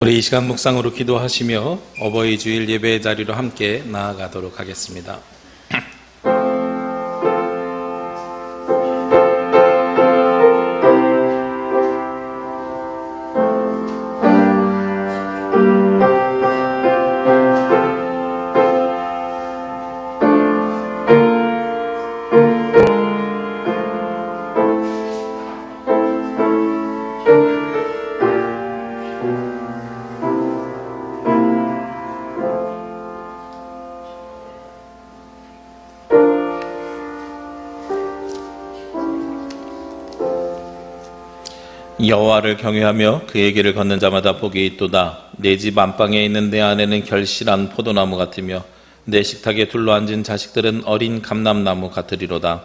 우리 이 시간 묵상으로 기도하시며 어버이 주일 예배 자리로 함께 나아가도록 하겠습니다. 여호와를 경외하며 그의 길을 걷는 자마다 복이 있도다. 내 집 안방에 있는 내 아내는 결실한 포도나무 같으며 내 식탁에 둘러앉은 자식들은 어린 감람나무 같으리로다.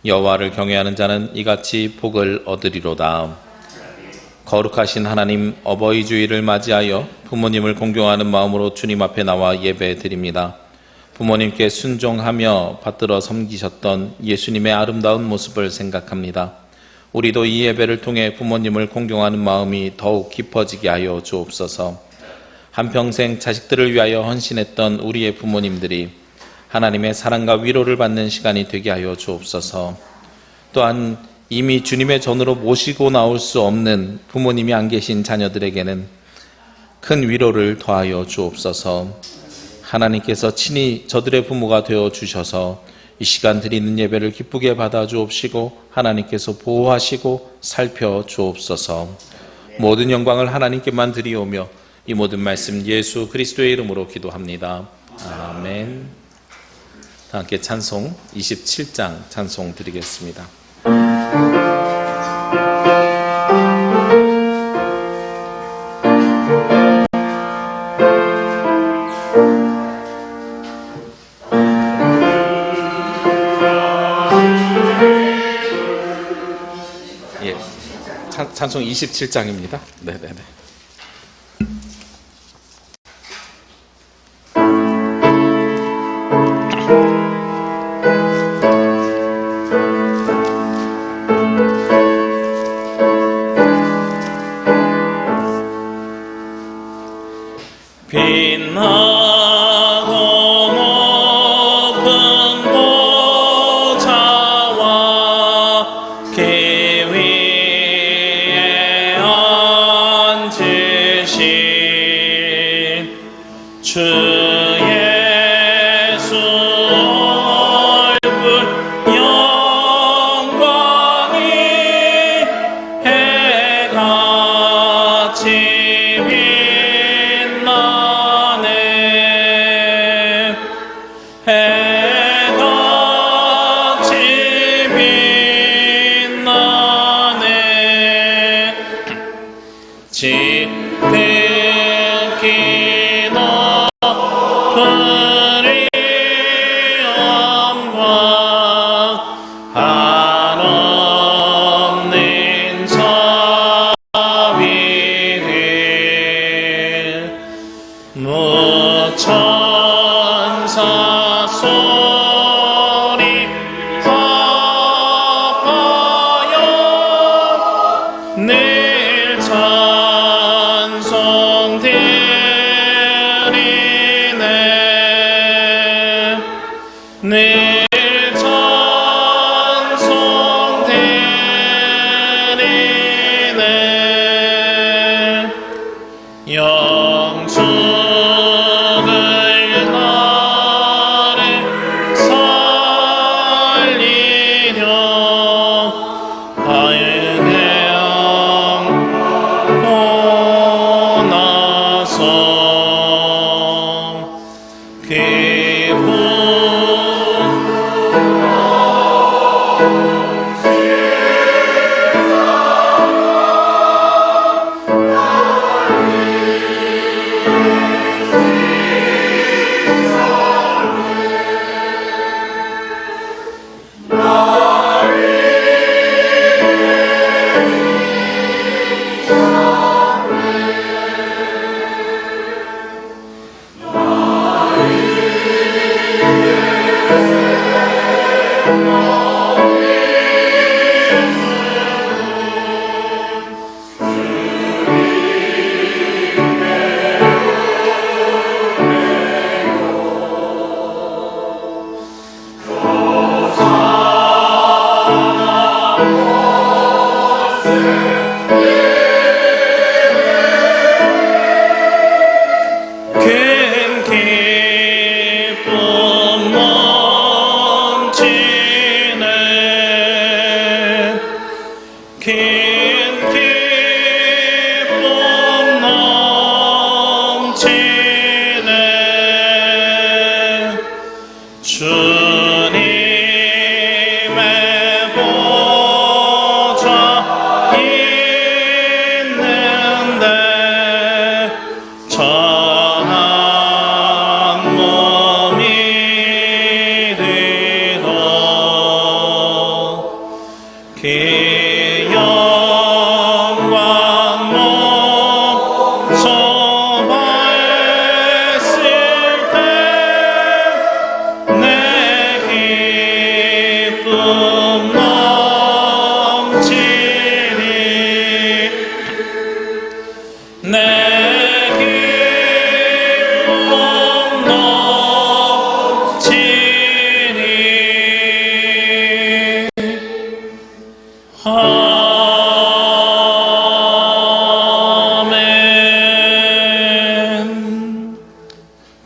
여호와를 경외하는 자는 이같이 복을 얻으리로다. 거룩하신 하나님, 어버이 주일을 맞이하여 부모님을 공경하는 마음으로 주님 앞에 나와 예배드립니다. 부모님께 순종하며 받들어 섬기셨던 예수님의 아름다운 모습을 생각합니다. 우리도 이 예배를 통해 부모님을 공경하는 마음이 더욱 깊어지게 하여 주옵소서. 한평생 자식들을 위하여 헌신했던 우리의 부모님들이 하나님의 사랑과 위로를 받는 시간이 되게 하여 주옵소서. 또한 이미 주님의 전으로 모시고 나올 수 없는 부모님이 안 계신 자녀들에게는 큰 위로를 더하여 주옵소서. 하나님께서 친히 저들의 부모가 되어 주셔서 이 시간 드리는 예배를 기쁘게 받아 주옵시고 하나님께서 보호하시고 살펴 주옵소서. 모든 영광을 하나님께만 드리오며 이 모든 말씀 예수 그리스도의 이름으로 기도합니다. 아멘. 다 함께 찬송 27장 찬송 드리겠습니다. 찬송 27장입니다. 네네네.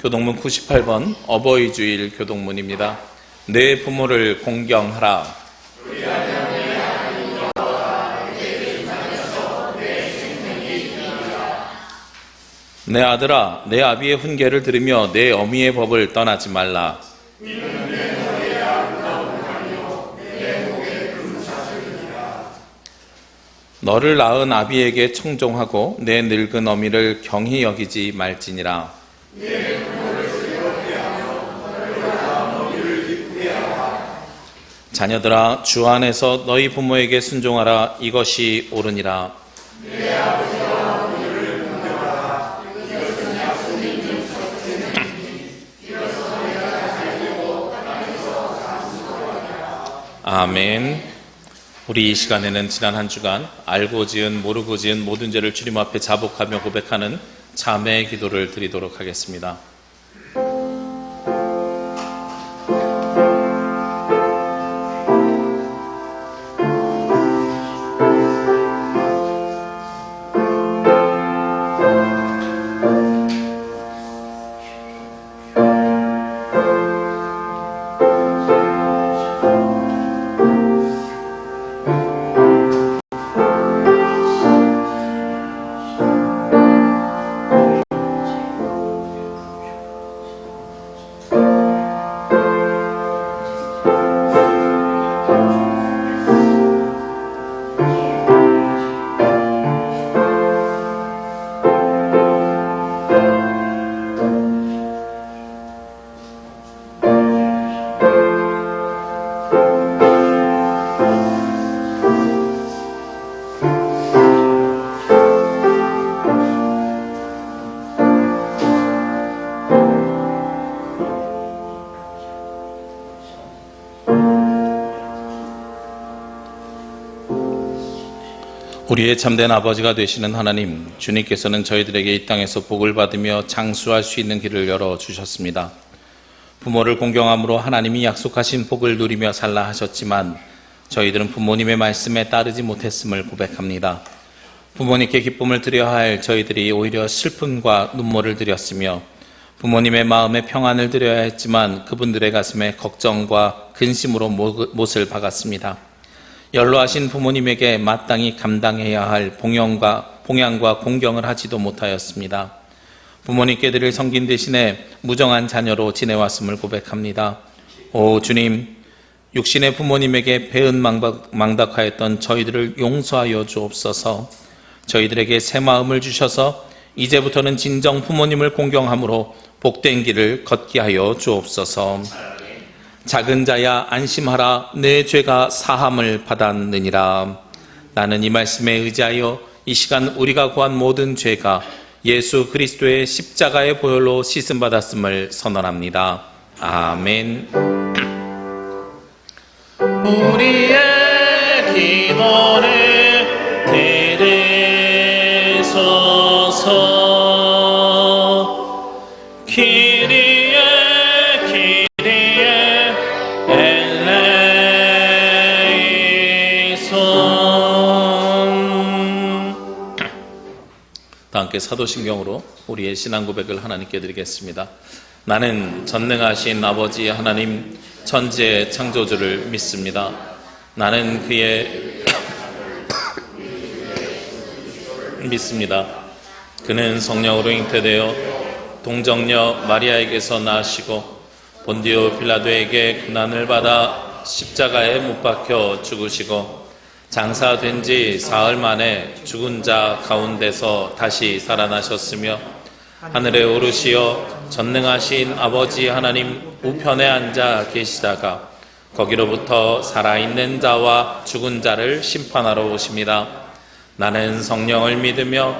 교동문 98번 어버이주일 교동문입니다. 내 부모를 공경하라. 내 아들아, 내 아비의 훈계를 들으며 내 어미의 법을 떠나지 말라. 너를 낳은 아비에게 청종하고 내 늙은 어미를 경히 여기지 말지니라. 자녀들아, 주 안에서 너희 부모에게 순종하라. 이것이 옳으니라. 아멘. 우리 이 시간에는 지난 한 주간 알고 지은 모르고 지은 모든 죄를 주님 앞에 자복하며 고백하는 자매의 기도를 드리도록 하겠습니다. 우리의 참된 아버지가 되시는 하나님, 주님께서는 저희들에게 이 땅에서 복을 받으며 장수할 수 있는 길을 열어주셨습니다. 부모를 공경함으로 하나님이 약속하신 복을 누리며 살라 하셨지만 저희들은 부모님의 말씀에 따르지 못했음을 고백합니다. 부모님께 기쁨을 드려야 할 저희들이 오히려 슬픔과 눈물을 드렸으며 부모님의 마음에 평안을 드려야 했지만 그분들의 가슴에 걱정과 근심으로 못을 박았습니다. 연로하신 부모님에게 마땅히 감당해야 할 봉양과 공경을 하지도 못하였습니다. 부모님께 드릴 성긴 대신에 무정한 자녀로 지내왔음을 고백합니다. 오 주님, 육신의 부모님에게 배은망덕하였던 저희들을 용서하여 주옵소서. 저희들에게 새 마음을 주셔서 이제부터는 진정 부모님을 공경함으로 복된 길을 걷게 하여 주옵소서. 작은 자야 안심하라. 내 죄가 사함을 받았느니라. 나는 이 말씀에 의지하여 이 시간 우리가 구한 모든 죄가 예수 그리스도의 십자가의 보혈로 씻음받았음을 선언합니다. 아멘. 우리의 기도를 들으소서. 키리에 다 함께 사도신경으로 우리의 신앙 고백을 하나님께 드리겠습니다. 나는 전능하신 아버지 하나님 천지의 창조주를 믿습니다. 나는 그의 믿습니다. 그는 성령으로 잉태되어 동정녀 마리아에게서 나시고 본디오 빌라도에게 고난을 받아 십자가에 못 박혀 죽으시고 장사된 지 사흘 만에 죽은 자 가운데서 다시 살아나셨으며 하늘에 오르시어 전능하신 아버지 하나님 우편에 앉아 계시다가 거기로부터 살아있는 자와 죽은 자를 심판하러 오십니다. 나는 성령을 믿으며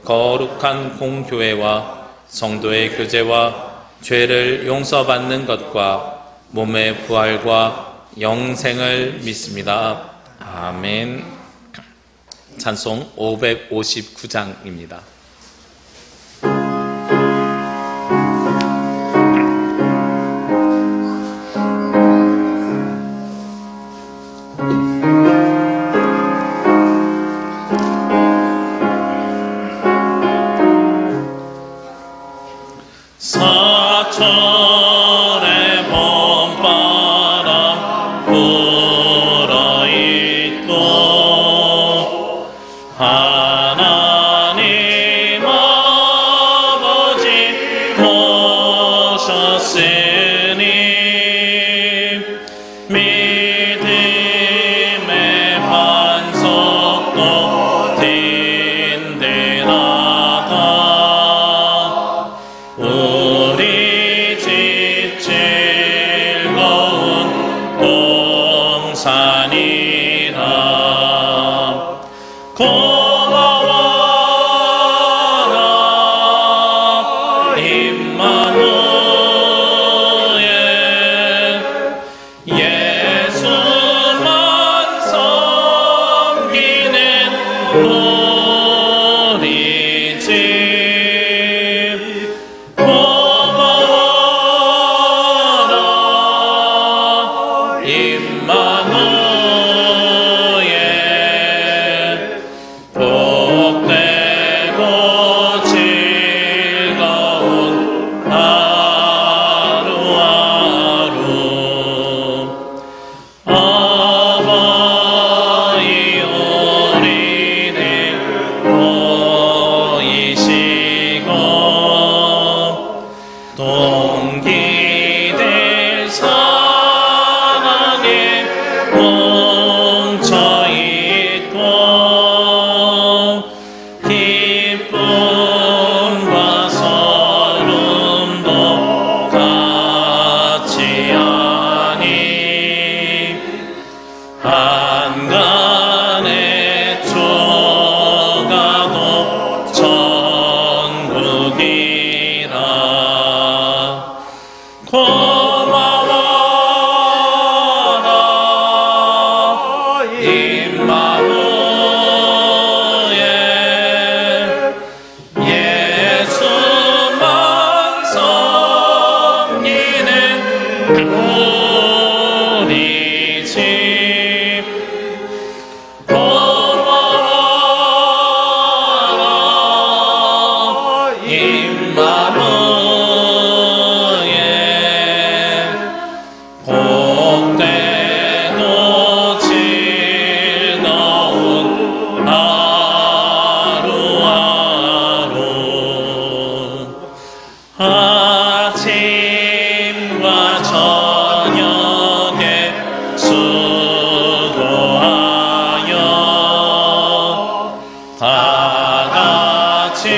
거룩한 공교회와 성도의 교제와 죄를 용서받는 것과 몸의 부활과 영생을 믿습니다. 아멘. 찬송 559장입니다. 사 가을철에 봄바람 불어있고 하나님 아버지 오셨으니 믿음의 반석도 든든하다. 우리 집 즐거운 동산이다. 고마워라 임마누엘, 예수만 섬기는 우리 집. 고마워라 임마누엘, 복되고 즐거운 하루하루. 어버이 우리를 보이시고 동기들 사랑에 뭉쳐있고 기쁨과 서름도 같이 하니 한간의 초가도 천국이라. 고마워라 임마누엘, 예수만 섬기는 우리 집. 고마워라 임마누엘, 복되고 즐거운 하루하루. 아침과 저녁에 수고하여 다 같이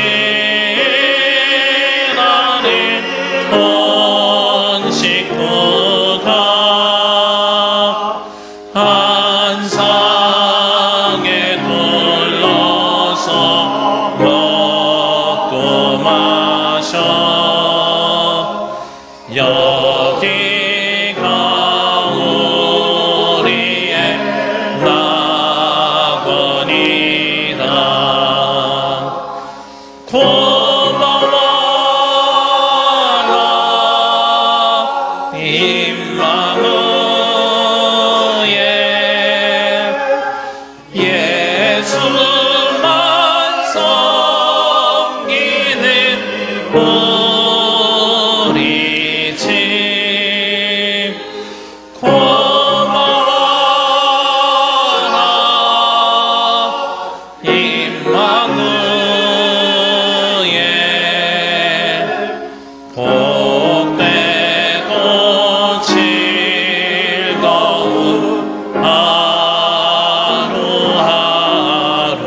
나는 온 식구가 한상에 둘러서 먹고 마셔. 여기가 우리의 낙원이다. 고마워라 임마누엘, 예수만 섬기는 우리 집. 고마워라 임마누엘, 복되고 즐거운 하루하루.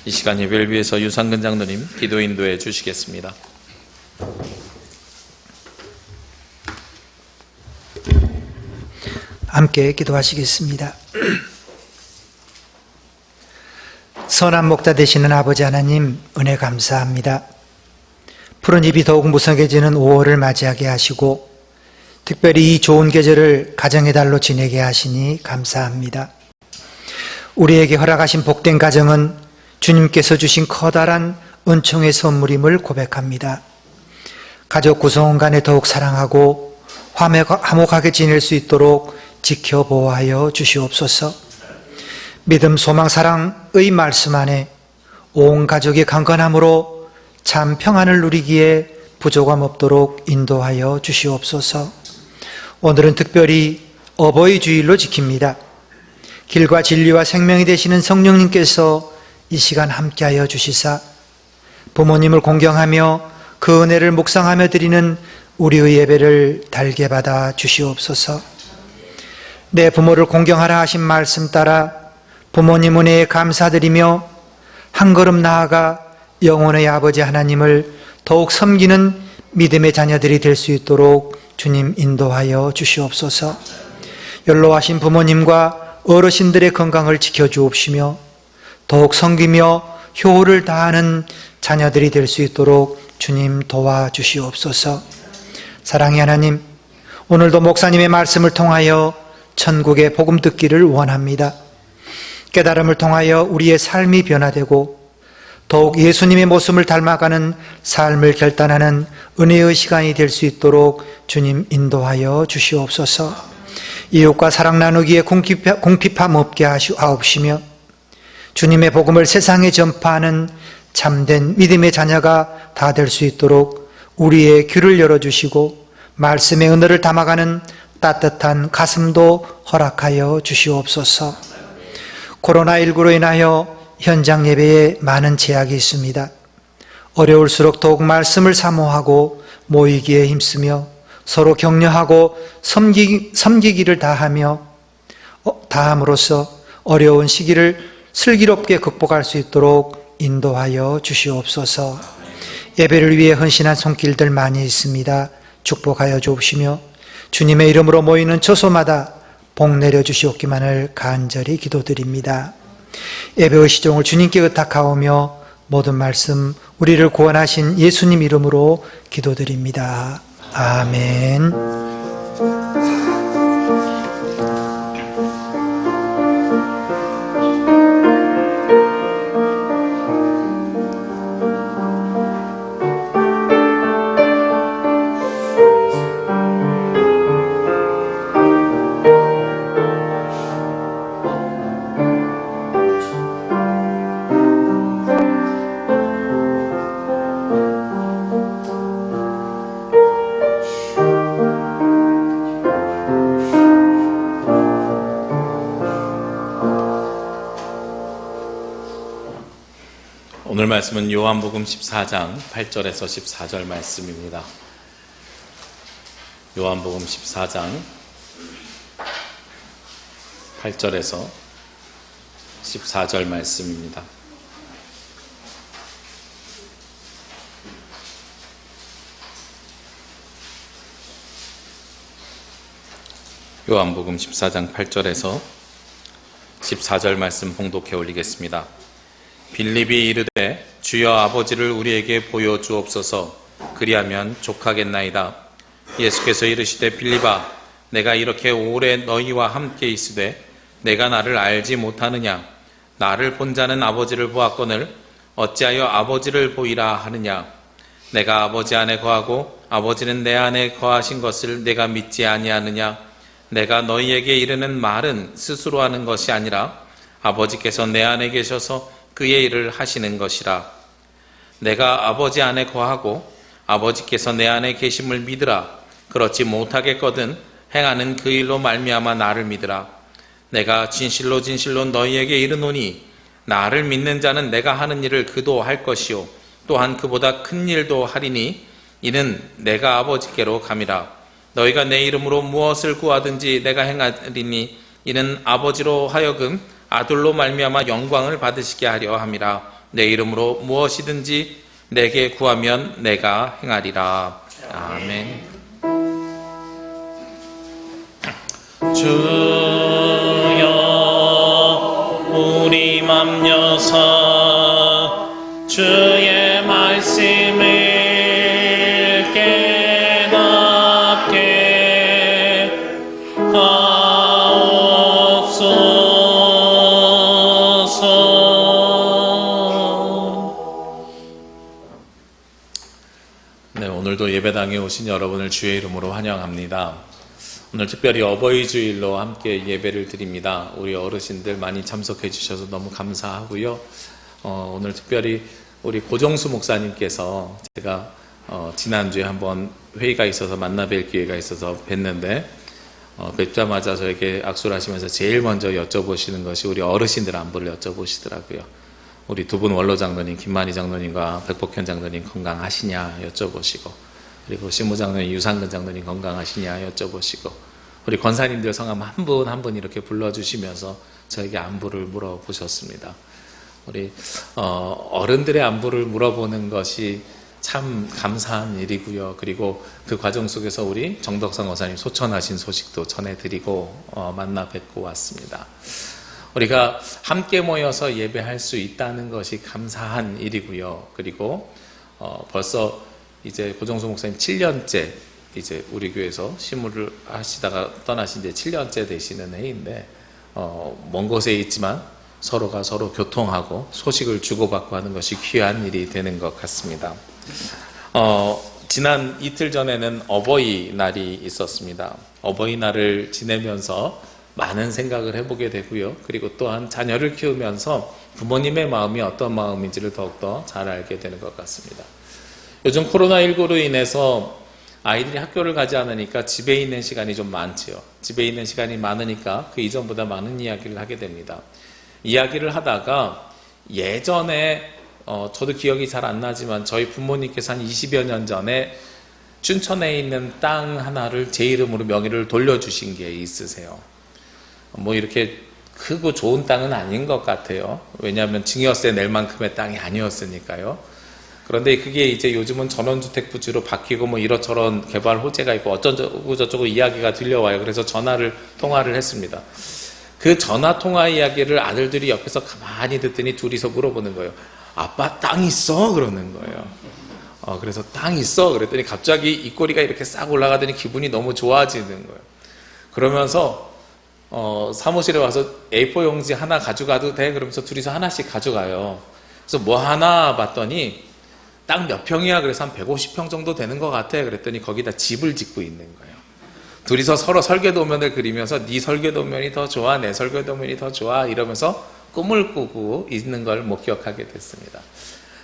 이 시간 예배를 위해서 유상근 장로님 기도 인도해 주시겠습니다. 함께 기도하시겠습니다. 선한 목자 되시는 아버지 하나님, 은혜 감사합니다. 푸른 잎이 더욱 무성해지는 5월을 맞이하게 하시고 특별히 이 좋은 계절을 가정의 달로 지내게 하시니 감사합니다. 우리에게 허락하신 복된 가정은 주님께서 주신 커다란 은총의 선물임을 고백합니다. 가족 구성원 간에 더욱 사랑하고 화목하게 지낼 수 있도록 지켜보호하여 주시옵소서. 믿음, 소망, 사랑의 말씀 안에 온 가족이 강건함으로 참 평안을 누리기에 부족함 없도록 인도하여 주시옵소서. 오늘은 특별히 어버이 주일로 지킵니다. 길과 진리와 생명이 되시는 성령님께서 이 시간 함께하여 주시사 부모님을 공경하며 그 은혜를 묵상하며 드리는 우리의 예배를 달게 받아 주시옵소서. 내 부모를 공경하라 하신 말씀 따라 부모님 은혜에 감사드리며 한 걸음 나아가 영혼의 아버지 하나님을 더욱 섬기는 믿음의 자녀들이 될 수 있도록 주님 인도하여 주시옵소서. 연로하신 부모님과 어르신들의 건강을 지켜주옵시며 더욱 섬기며 효를 다하는 자녀들이 될 수 있도록 주님 도와주시옵소서. 사랑의 하나님, 오늘도 목사님의 말씀을 통하여 천국의 복음 듣기를 원합니다. 깨달음을 통하여 우리의 삶이 변화되고 더욱 예수님의 모습을 닮아가는 삶을 결단하는 은혜의 시간이 될 수 있도록 주님 인도하여 주시옵소서. 이웃과 사랑 나누기에 궁핍함 없게 하옵시며 주님의 복음을 세상에 전파하는 참된 믿음의 자녀가 다 될 수 있도록 우리의 귀를 열어주시고 말씀의 은혜를 담아가는 따뜻한 가슴도 허락하여 주시옵소서. 코로나19로 인하여 현장 예배에 많은 제약이 있습니다. 어려울수록 더욱 말씀을 사모하고 모이기에 힘쓰며 서로 격려하고 섬기기를 다함으로써 어려운 시기를 슬기롭게 극복할 수 있도록 인도하여 주시옵소서. 예배를 위해 헌신한 손길들 많이 있습니다. 축복하여 주옵시며 주님의 이름으로 모이는 처소마다 복 내려 주시옵기만을 간절히 기도드립니다. 예배의 시종을 주님께 의탁하오며 모든 말씀 우리를 구원하신 예수님 이름으로 기도드립니다. 아멘. 오늘 말씀은 요한복음 14장 8절에서 14절 말씀입니다. 요한복음 14장 8절에서 14절 말씀입니다. 요한복음 14장 8절에서 14절 말씀 봉독해 올리겠습니다. 빌립이 이르되 주여 아버지를 우리에게 보여주옵소서. 그리하면 족하겠나이다. 예수께서 이르시되 빌립아, 내가 이렇게 오래 너희와 함께 있으되 내가 나를 알지 못하느냐? 나를 본 자는 아버지를 보았거늘 어찌하여 아버지를 보이라 하느냐? 내가 아버지 안에 거하고 아버지는 내 안에 거하신 것을 내가 믿지 아니하느냐? 내가 너희에게 이르는 말은 스스로 하는 것이 아니라 아버지께서 내 안에 계셔서 그의 일을 하시는 것이라. 내가 아버지 안에 거하고 아버지께서 내 안에 계심을 믿으라. 그렇지 못하겠거든 행하는 그 일로 말미암아 나를 믿으라. 내가 진실로 진실로 너희에게 이르노니 나를 믿는 자는 내가 하는 일을 그도 할 것이요 또한 그보다 큰 일도 하리니 이는 내가 아버지께로 감이라. 너희가 내 이름으로 무엇을 구하든지 내가 행하리니 이는 아버지로 하여금 아들로 말미암아 영광을 받으시게 하려 함이라. 내 이름으로 무엇이든지 내게 구하면 내가 행하리라. 아멘. 주여 우리 맘 여사 주의 말씀을 깨닫게 하옵소서. 네, 오늘도 예배당에 오신 여러분을 주의 이름으로 환영합니다. 오늘 특별히 어버이 주일로 함께 예배를 드립니다. 우리 어르신들 많이 참석해 주셔서 너무 감사하고요. 오늘 특별히 우리 고정수 목사님께서 제가 지난주에 한번 회의가 있어서 만나 뵐 기회가 있어서 뵀는데 뵙자마자 저에게 악수를 하시면서 제일 먼저 여쭤보시는 것이 우리 어르신들 안부를 여쭤보시더라고요. 우리 두 분 원로 장로님, 김만희 장로님과 백복현 장로님 건강하시냐 여쭤보시고, 그리고 신무 장로님, 유상근 장로님 건강하시냐 여쭤보시고, 우리 권사님들 성함 한 분 한 분 이렇게 불러주시면서 저에게 안부를 물어보셨습니다. 우리 어른들의 안부를 물어보는 것이 참 감사한 일이고요. 그리고 그 과정 속에서 우리 정덕성 어사님 소천하신 소식도 전해드리고 만나 뵙고 왔습니다. 우리가 함께 모여서 예배할 수 있다는 것이 감사한 일이고요. 그리고 벌써 이제 고정수 목사님 7년째 이제 우리 교회에서 심무를 하시다가 떠나신 지 7년째 되시는 해인데 먼 곳에 있지만 서로가 서로 교통하고 소식을 주고받고 하는 것이 귀한 일이 되는 것 같습니다. 지난 이틀 전에는 어버이날이 있었습니다. 어버이날을 지내면서 많은 생각을 해보게 되고요. 그리고 또한 자녀를 키우면서 부모님의 마음이 어떤 마음인지를 더욱더 잘 알게 되는 것 같습니다. 요즘 코로나19로 인해서 아이들이 학교를 가지 않으니까 집에 있는 시간이 좀 많지요. 집에 있는 시간이 많으니까 그 이전보다 많은 이야기를 하게 됩니다. 이야기를 하다가 예전에 저도 기억이 잘 안 나지만 저희 부모님께서 한 20여 년 전에 춘천에 있는 땅 하나를 제 이름으로 명의를 돌려주신 게 있으세요. 뭐 이렇게 크고 좋은 땅은 아닌 것 같아요. 왜냐하면 증여세 낼 만큼의 땅이 아니었으니까요. 그런데 그게 이제 요즘은 전원주택 부지로 바뀌고 뭐 이런저런 개발 호재가 있고 어쩌고 저쩌고 이야기가 들려와요. 그래서 통화를 했습니다. 그 전화 통화 이야기를 아들들이 옆에서 가만히 듣더니 둘이서 물어보는 거예요. 아빠 땅 있어? 그러는 거예요. 그래서 땅 있어? 그랬더니 갑자기 입꼬리가 이렇게 싹 올라가더니 기분이 너무 좋아지는 거예요. 그러면서 사무실에 와서 A4 용지 하나 가져가도 돼? 그러면서 둘이서 하나씩 가져가요. 그래서 뭐 하나 봤더니 땅 몇 평이야? 그래서 한 150평 정도 되는 것 같아. 그랬더니 거기다 집을 짓고 있는 거예요. 둘이서 서로 설계도면을 그리면서 네 설계도면이 더 좋아, 내 설계도면이 더 좋아 이러면서 꿈을 꾸고 있는 걸 목격하게 됐습니다.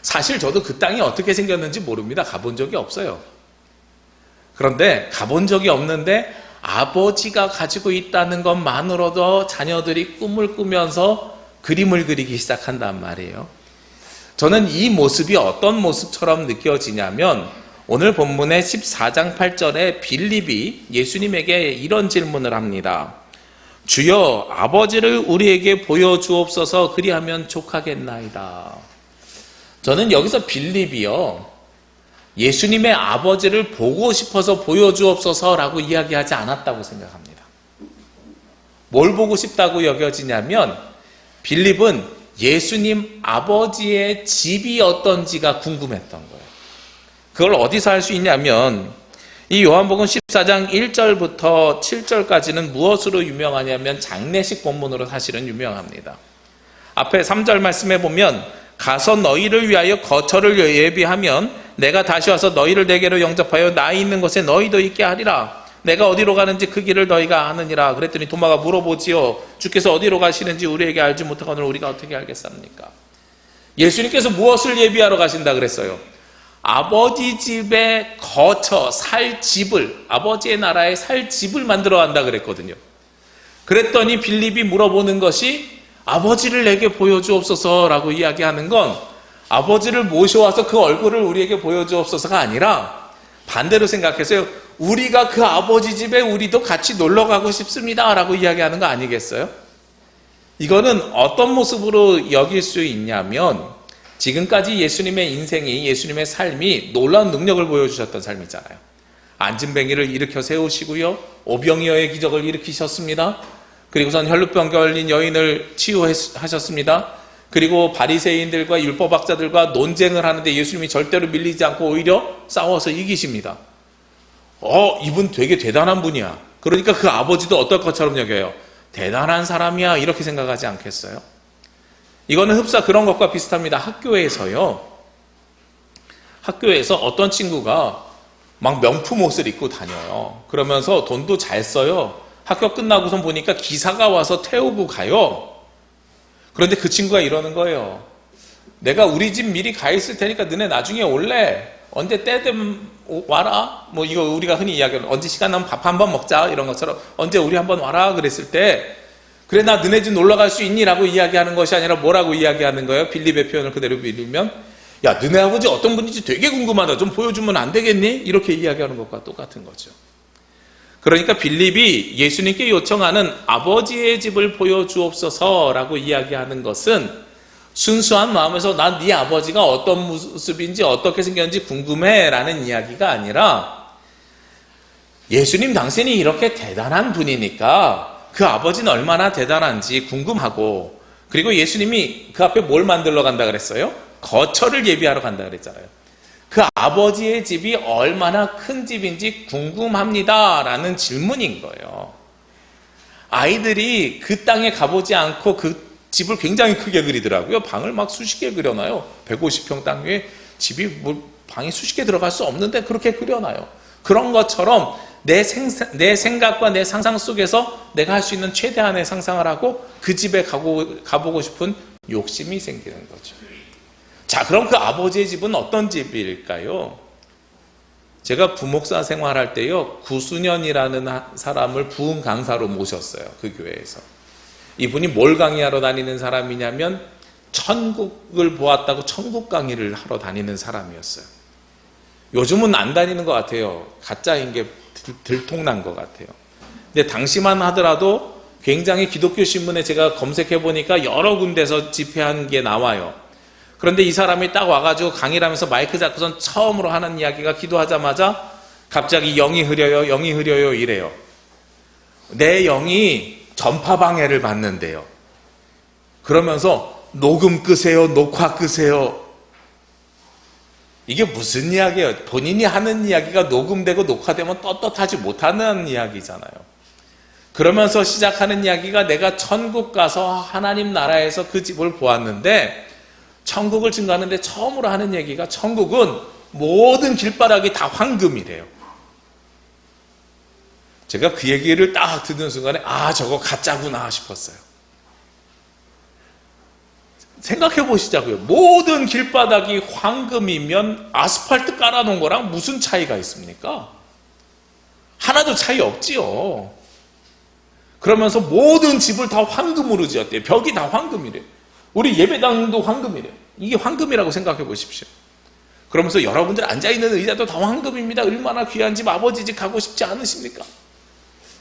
사실 저도 그 땅이 어떻게 생겼는지 모릅니다. 가본 적이 없어요. 그런데 가본 적이 없는데 아버지가 가지고 있다는 것만으로도 자녀들이 꿈을 꾸면서 그림을 그리기 시작한단 말이에요. 저는 이 모습이 어떤 모습처럼 느껴지냐면 오늘 본문의 14장 8절에 빌립이 예수님에게 이런 질문을 합니다. 주여, 아버지를 우리에게 보여주옵소서. 그리하면 족하겠나이다. 저는 여기서 빌립이요, 예수님의 아버지를 보고 싶어서 보여주옵소서라고 이야기하지 않았다고 생각합니다. 뭘 보고 싶다고 여겨지냐면 빌립은 예수님 아버지의 집이 어떤지가 궁금했던 거예요. 그걸 어디서 할 수 있냐면 이 요한복음 14장 1절부터 7절까지는 무엇으로 유명하냐면 장례식 본문으로 사실은 유명합니다. 앞에 3절 말씀에 보면 가서 너희를 위하여 거처를 예비하면 내가 다시 와서 너희를 내게로 영접하여 나 있는 곳에 너희도 있게 하리라. 내가 어디로 가는지 그 길을 너희가 아느니라. 그랬더니 도마가 물어보지요. 주께서 어디로 가시는지 우리에게 알지 못하거늘 우리가 어떻게 알겠습니까? 예수님께서 무엇을 예비하러 가신다 그랬어요? 아버지 집에 거처, 살 집을, 아버지의 나라에 살 집을 만들어 간다 그랬거든요. 그랬더니 빌립이 물어보는 것이 아버지를 내게 보여주옵소서라고 이야기하는 건 아버지를 모셔와서 그 얼굴을 우리에게 보여주옵소서가 아니라 반대로 생각해서요, 우리가 그 아버지 집에 우리도 같이 놀러 가고 싶습니다 라고 이야기하는 거 아니겠어요? 이거는 어떤 모습으로 여길 수 있냐면 지금까지 예수님의 인생이, 예수님의 삶이 놀라운 능력을 보여주셨던 삶이잖아요. 안진뱅이를 일으켜 세우시고요, 오병이어의 기적을 일으키셨습니다. 그리고선 혈루병 걸린 여인을 치유하셨습니다. 그리고 바리새인들과 율법학자들과 논쟁을 하는데 예수님이 절대로 밀리지 않고 오히려 싸워서 이기십니다. 이분 되게 대단한 분이야. 그러니까 그 아버지도 어떨 것처럼 여겨요. 대단한 사람이야 이렇게 생각하지 않겠어요? 이거는 흡사 그런 것과 비슷합니다. 학교에서 어떤 친구가 막 명품 옷을 입고 다녀요. 그러면서 돈도 잘 써요. 학교 끝나고선 보니까 기사가 와서 태우고 가요. 그런데 그 친구가 이러는 거예요. 내가 우리 집 미리 가 있을 테니까 너네 나중에 올래? 언제 때 되면 와라? 뭐 이거 우리가 흔히 이야기하는 언제 시간 나면 밥 한번 먹자 이런 것처럼 언제 우리 한번 와라 그랬을 때 그래 나 너네 집 놀러 갈 수 있니? 라고 이야기하는 것이 아니라 뭐라고 이야기하는 거예요? 빌립의 표현을 그대로 빌리면 야 너네 아버지 어떤 분인지 되게 궁금하다. 좀 보여주면 안 되겠니? 이렇게 이야기하는 것과 똑같은 거죠. 그러니까 빌립이 예수님께 요청하는 아버지의 집을 보여주옵소서라고 이야기하는 것은 순수한 마음에서 난 네 아버지가 어떤 모습인지 어떻게 생겼는지 궁금해 라는 이야기가 아니라 예수님 당신이 이렇게 대단한 분이니까 그 아버지는 얼마나 대단한지 궁금하고 그리고 예수님이 그 앞에 뭘 만들러 간다 그랬어요? 거처를 예비하러 간다 그랬잖아요. 그 아버지의 집이 얼마나 큰 집인지 궁금합니다 라는 질문인 거예요. 아이들이 그 땅에 가보지 않고 그 집을 굉장히 크게 그리더라고요. 방을 막 수십 개 그려놔요. 150평 땅 위에 집이 뭐 방이 수십 개 들어갈 수 없는데 그렇게 그려놔요. 그런 것처럼 내 생각과 내 상상 속에서 내가 할 수 있는 최대한의 상상을 하고 그 집에 가보고 싶은 욕심이 생기는 거죠. 자, 그럼 그 아버지의 집은 어떤 집일까요? 제가 부목사 생활할 때요, 구순현이라는 사람을 부흥 강사로 모셨어요. 그 교회에서. 이분이 뭘 강의하러 다니는 사람이냐면 천국을 보았다고 천국 강의를 하러 다니는 사람이었어요. 요즘은 안 다니는 것 같아요. 가짜인 게 들통난 것 같아요. 근데 당시만 하더라도 굉장히 기독교 신문에 제가 검색해 보니까 여러 군데서 집회한 게 나와요. 그런데 이 사람이 딱 와가지고 강의를 하면서 마이크 잡고선 처음으로 하는 이야기가 기도하자마자 갑자기 영이 흐려요 이래요. 내 영이 전파방해를 받는데요. 그러면서 녹음 끄세요, 녹화 끄세요. 이게 무슨 이야기예요? 본인이 하는 이야기가 녹음되고 녹화되면 떳떳하지 못하는 이야기잖아요. 그러면서 시작하는 이야기가 내가 천국 가서 하나님 나라에서 그 집을 보았는데 천국을 증거하는데 처음으로 하는 얘기가 천국은 모든 길바닥이 다 황금이래요. 제가 그 얘기를 딱 듣는 순간에 아 저거 가짜구나 싶었어요. 생각해 보시자고요. 모든 길바닥이 황금이면 아스팔트 깔아놓은 거랑 무슨 차이가 있습니까? 하나도 차이 없지요. 그러면서 모든 집을 다 황금으로 지었대요. 벽이 다 황금이래요. 우리 예배당도 황금이래요. 이게 황금이라고 생각해 보십시오. 그러면서 여러분들 앉아있는 의자도 다 황금입니다. 얼마나 귀한 집 아버지 집 가고 싶지 않으십니까?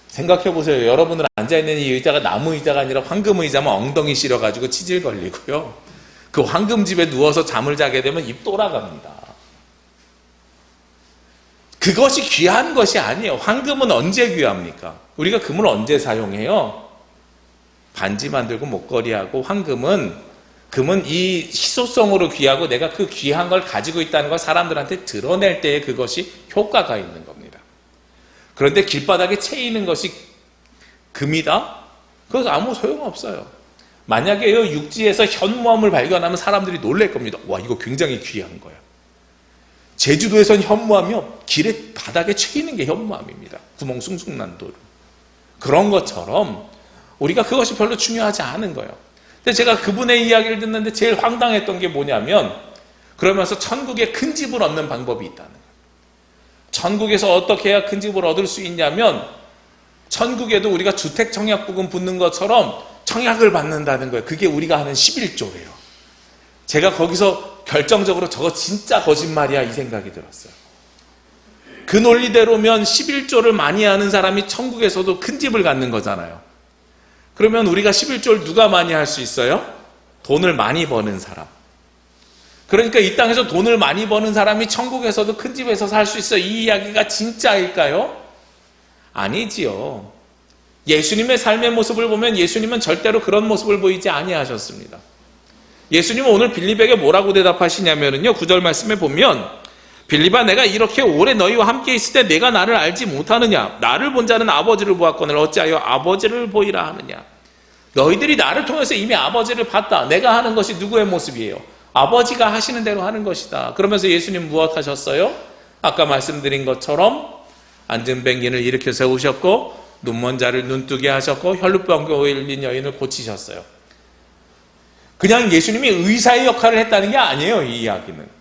생각해 보세요. 여러분들 앉아있는 이 의자가 나무 의자가 아니라 황금 의자면 엉덩이 시려가지고 치질 걸리고요. 그 황금집에 누워서 잠을 자게 되면 입 돌아갑니다. 그것이 귀한 것이 아니에요. 황금은 언제 귀합니까? 우리가 금을 언제 사용해요? 반지 만들고 목걸이하고 금은 이 희소성으로 귀하고 내가 그 귀한 걸 가지고 있다는 걸 사람들한테 드러낼 때에 그것이 효과가 있는 겁니다. 그런데 길바닥에 채이는 것이 금이다? 그것은 아무 소용없어요. 만약에 육지에서 현무암을 발견하면 사람들이 놀랄 겁니다. 와 이거 굉장히 귀한 거야. 제주도에선 현무암이요. 길에 바닥에 채이는 게 현무암입니다. 구멍 숭숭 난 돌. 그런 것처럼 우리가 그것이 별로 중요하지 않은 거예요. 근데 제가 그분의 이야기를 듣는데 제일 황당했던 게 뭐냐면 그러면서 천국에 큰 집을 얻는 방법이 있다는 거예요. 천국에서 어떻게 해야 큰 집을 얻을 수 있냐면 천국에도 우리가 주택 청약부금 붙는 것처럼 청약을 받는다는 거예요. 그게 우리가 하는 11조예요. 제가 거기서 결정적으로 저거 진짜 거짓말이야 이 생각이 들었어요. 그 논리대로면 11조를 많이 하는 사람이 천국에서도 큰 집을 갖는 거잖아요. 그러면 우리가 11조를 누가 많이 할 수 있어요? 돈을 많이 버는 사람. 그러니까 이 땅에서 돈을 많이 버는 사람이 천국에서도 큰 집에서 살 수 있어요. 이 이야기가 진짜일까요? 아니지요. 예수님의 삶의 모습을 보면 예수님은 절대로 그런 모습을 보이지 아니하셨습니다. 예수님은 오늘 빌립에게 뭐라고 대답하시냐면요. 9절 말씀에 보면 빌립아 내가 이렇게 오래 너희와 함께 있을 때 내가 나를 알지 못하느냐? 나를 본 자는 아버지를 보았거늘 어찌하여 아버지를 보이라 하느냐? 너희들이 나를 통해서 이미 아버지를 봤다. 내가 하는 것이 누구의 모습이에요? 아버지가 하시는 대로 하는 것이다. 그러면서 예수님 무엇 하셨어요? 아까 말씀드린 것처럼 앉은 뱅인을 일으켜 세우셨고 눈먼 자를 눈뜨게 하셨고 혈루병 걸린 여인을 고치셨어요. 그냥 예수님이 의사의 역할을 했다는 게 아니에요, 이 이야기는.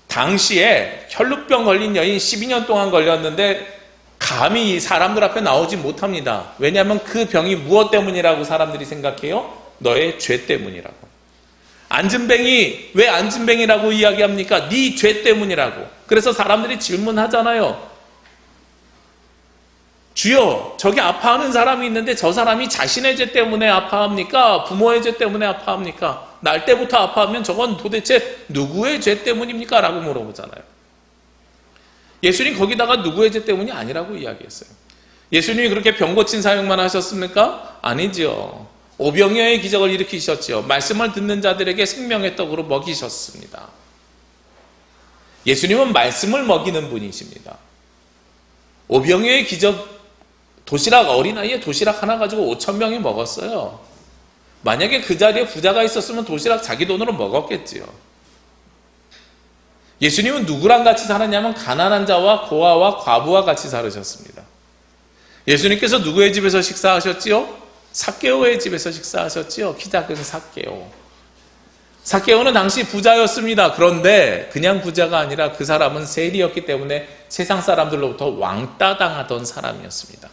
당시에 혈루병 걸린 여인 12년 동안 걸렸는데 감히 사람들 앞에 나오지 못합니다. 왜냐하면 그 병이 무엇 때문이라고 사람들이 생각해요? 너의 죄 때문이라고. 안진뱅이, 왜 안진뱅이라고 이야기합니까? 네 죄 때문이라고. 그래서 사람들이 질문하잖아요. 주여, 저기 아파하는 사람이 있는데 저 사람이 자신의 죄 때문에 아파합니까? 부모의 죄 때문에 아파합니까? 날 때부터 아파하면 저건 도대체 누구의 죄 때문입니까? 라고 물어보잖아요. 예수님 거기다가 누구의 죄 때문이 아니라고 이야기했어요. 예수님이 그렇게 병 고친 사역만 하셨습니까? 아니죠. 오병이어의 기적을 일으키셨죠. 말씀을 듣는 자들에게 생명의 떡으로 먹이셨습니다. 예수님은 말씀을 먹이는 분이십니다. 오병이어의 기적, 도시락, 어린아이의 도시락 하나 가지고 5,000명이 먹었어요. 만약에 그 자리에 부자가 있었으면 도시락 자기 돈으로 먹었겠지요. 예수님은 누구랑 같이 살았냐면 가난한 자와 고아와 과부와 같이 살으셨습니다. 예수님께서 누구의 집에서 식사하셨지요? 삭개오의 집에서 식사하셨지요. 키 작은 삭개오. 삭개오는 당시 부자였습니다. 그런데 그냥 부자가 아니라 그 사람은 세리였기 때문에 세상 사람들로부터 왕따 당하던 사람이었습니다.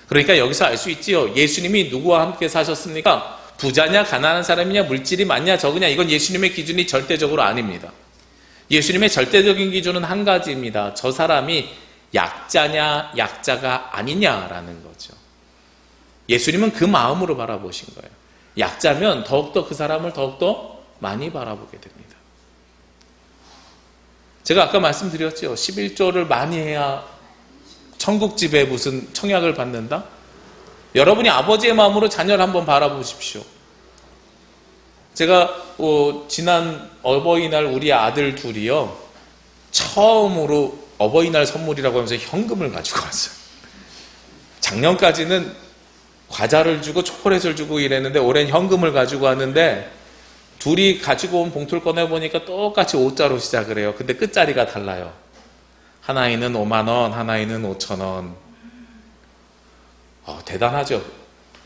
그러니까 여기서 알 수 있지요. 예수님이 누구와 함께 사셨습니까? 부자냐 가난한 사람이냐 물질이 많냐 적으냐, 이건 예수님의 기준이 절대적으로 아닙니다. 예수님의 절대적인 기준은 한 가지입니다. 저 사람이 약자냐 약자가 아니냐라는 거죠. 예수님은 그 마음으로 바라보신 거예요. 약자면 더욱더 그 사람을 더욱더 많이 바라보게 됩니다. 제가 아까 말씀드렸죠. 11조를 많이 해야 천국집에 무슨 청약을 받는다? 여러분이 아버지의 마음으로 자녀를 한번 바라보십시오. 제가 지난 어버이날 우리 아들 둘이요, 처음으로 어버이날 선물이라고 하면서 현금을 가지고 왔어요. 작년까지는 과자를 주고 초콜릿을 주고 이랬는데 올해는 현금을 가지고 왔는데, 둘이 가지고 온 봉투를 꺼내보니까 똑같이 5자로 시작을 해요. 근데 끝자리가 달라요. 하나에는 5만 원, 하나에는 5천 원. 대단하죠.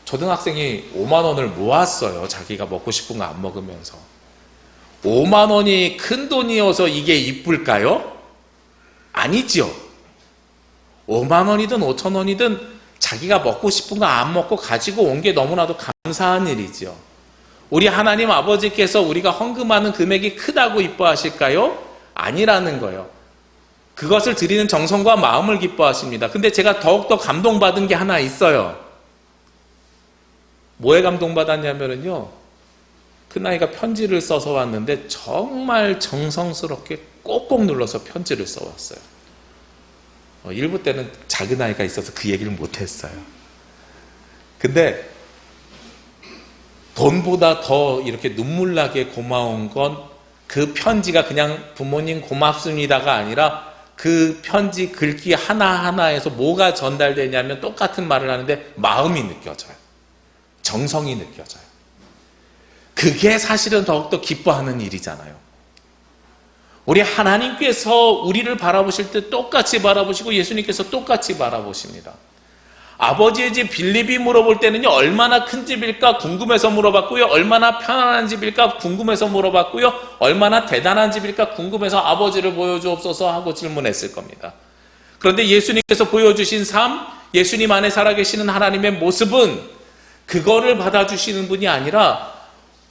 초등학생이 5만 원을 모았어요. 자기가 먹고 싶은 거 안 먹으면서. 5만 원이 큰 돈이어서 이게 이쁠까요? 아니죠. 5만 원이든 5천 원이든 자기가 먹고 싶은 거 안 먹고 가지고 온 게 너무나도 감사한 일이죠. 우리 하나님 아버지께서 우리가 헌금하는 금액이 크다고 이뻐하실까요? 아니라는 거예요. 그것을 드리는 정성과 마음을 기뻐하십니다. 근데 제가 더욱더 감동받은 게 하나 있어요. 뭐에 감동받았냐면요, 큰아이가 편지를 써서 왔는데 정말 정성스럽게 꼭꼭 눌러서 편지를 써왔어요. 일부 때는 작은아이가 있어서 그 얘기를 못했어요. 근데 돈보다 더 이렇게 눈물나게 고마운 건 그 편지가 그냥 부모님 고맙습니다가 아니라 그 편지 글귀 하나하나에서 뭐가 전달되냐면 똑같은 말을 하는데 마음이 느껴져요. 정성이 느껴져요. 그게 사실은 더욱더 기뻐하는 일이잖아요. 우리 하나님께서 우리를 바라보실 때 똑같이 바라보시고 예수님께서 똑같이 바라보십니다. 아버지의 집 빌립이 물어볼 때는요, 얼마나 큰 집일까 궁금해서 물어봤고요, 얼마나 편안한 집일까 궁금해서 물어봤고요, 얼마나 대단한 집일까 궁금해서 아버지를 보여주옵소서 하고 질문했을 겁니다. 그런데 예수님께서 보여주신 삶, 예수님 안에 살아계시는 하나님의 모습은 그거를 받아주시는 분이 아니라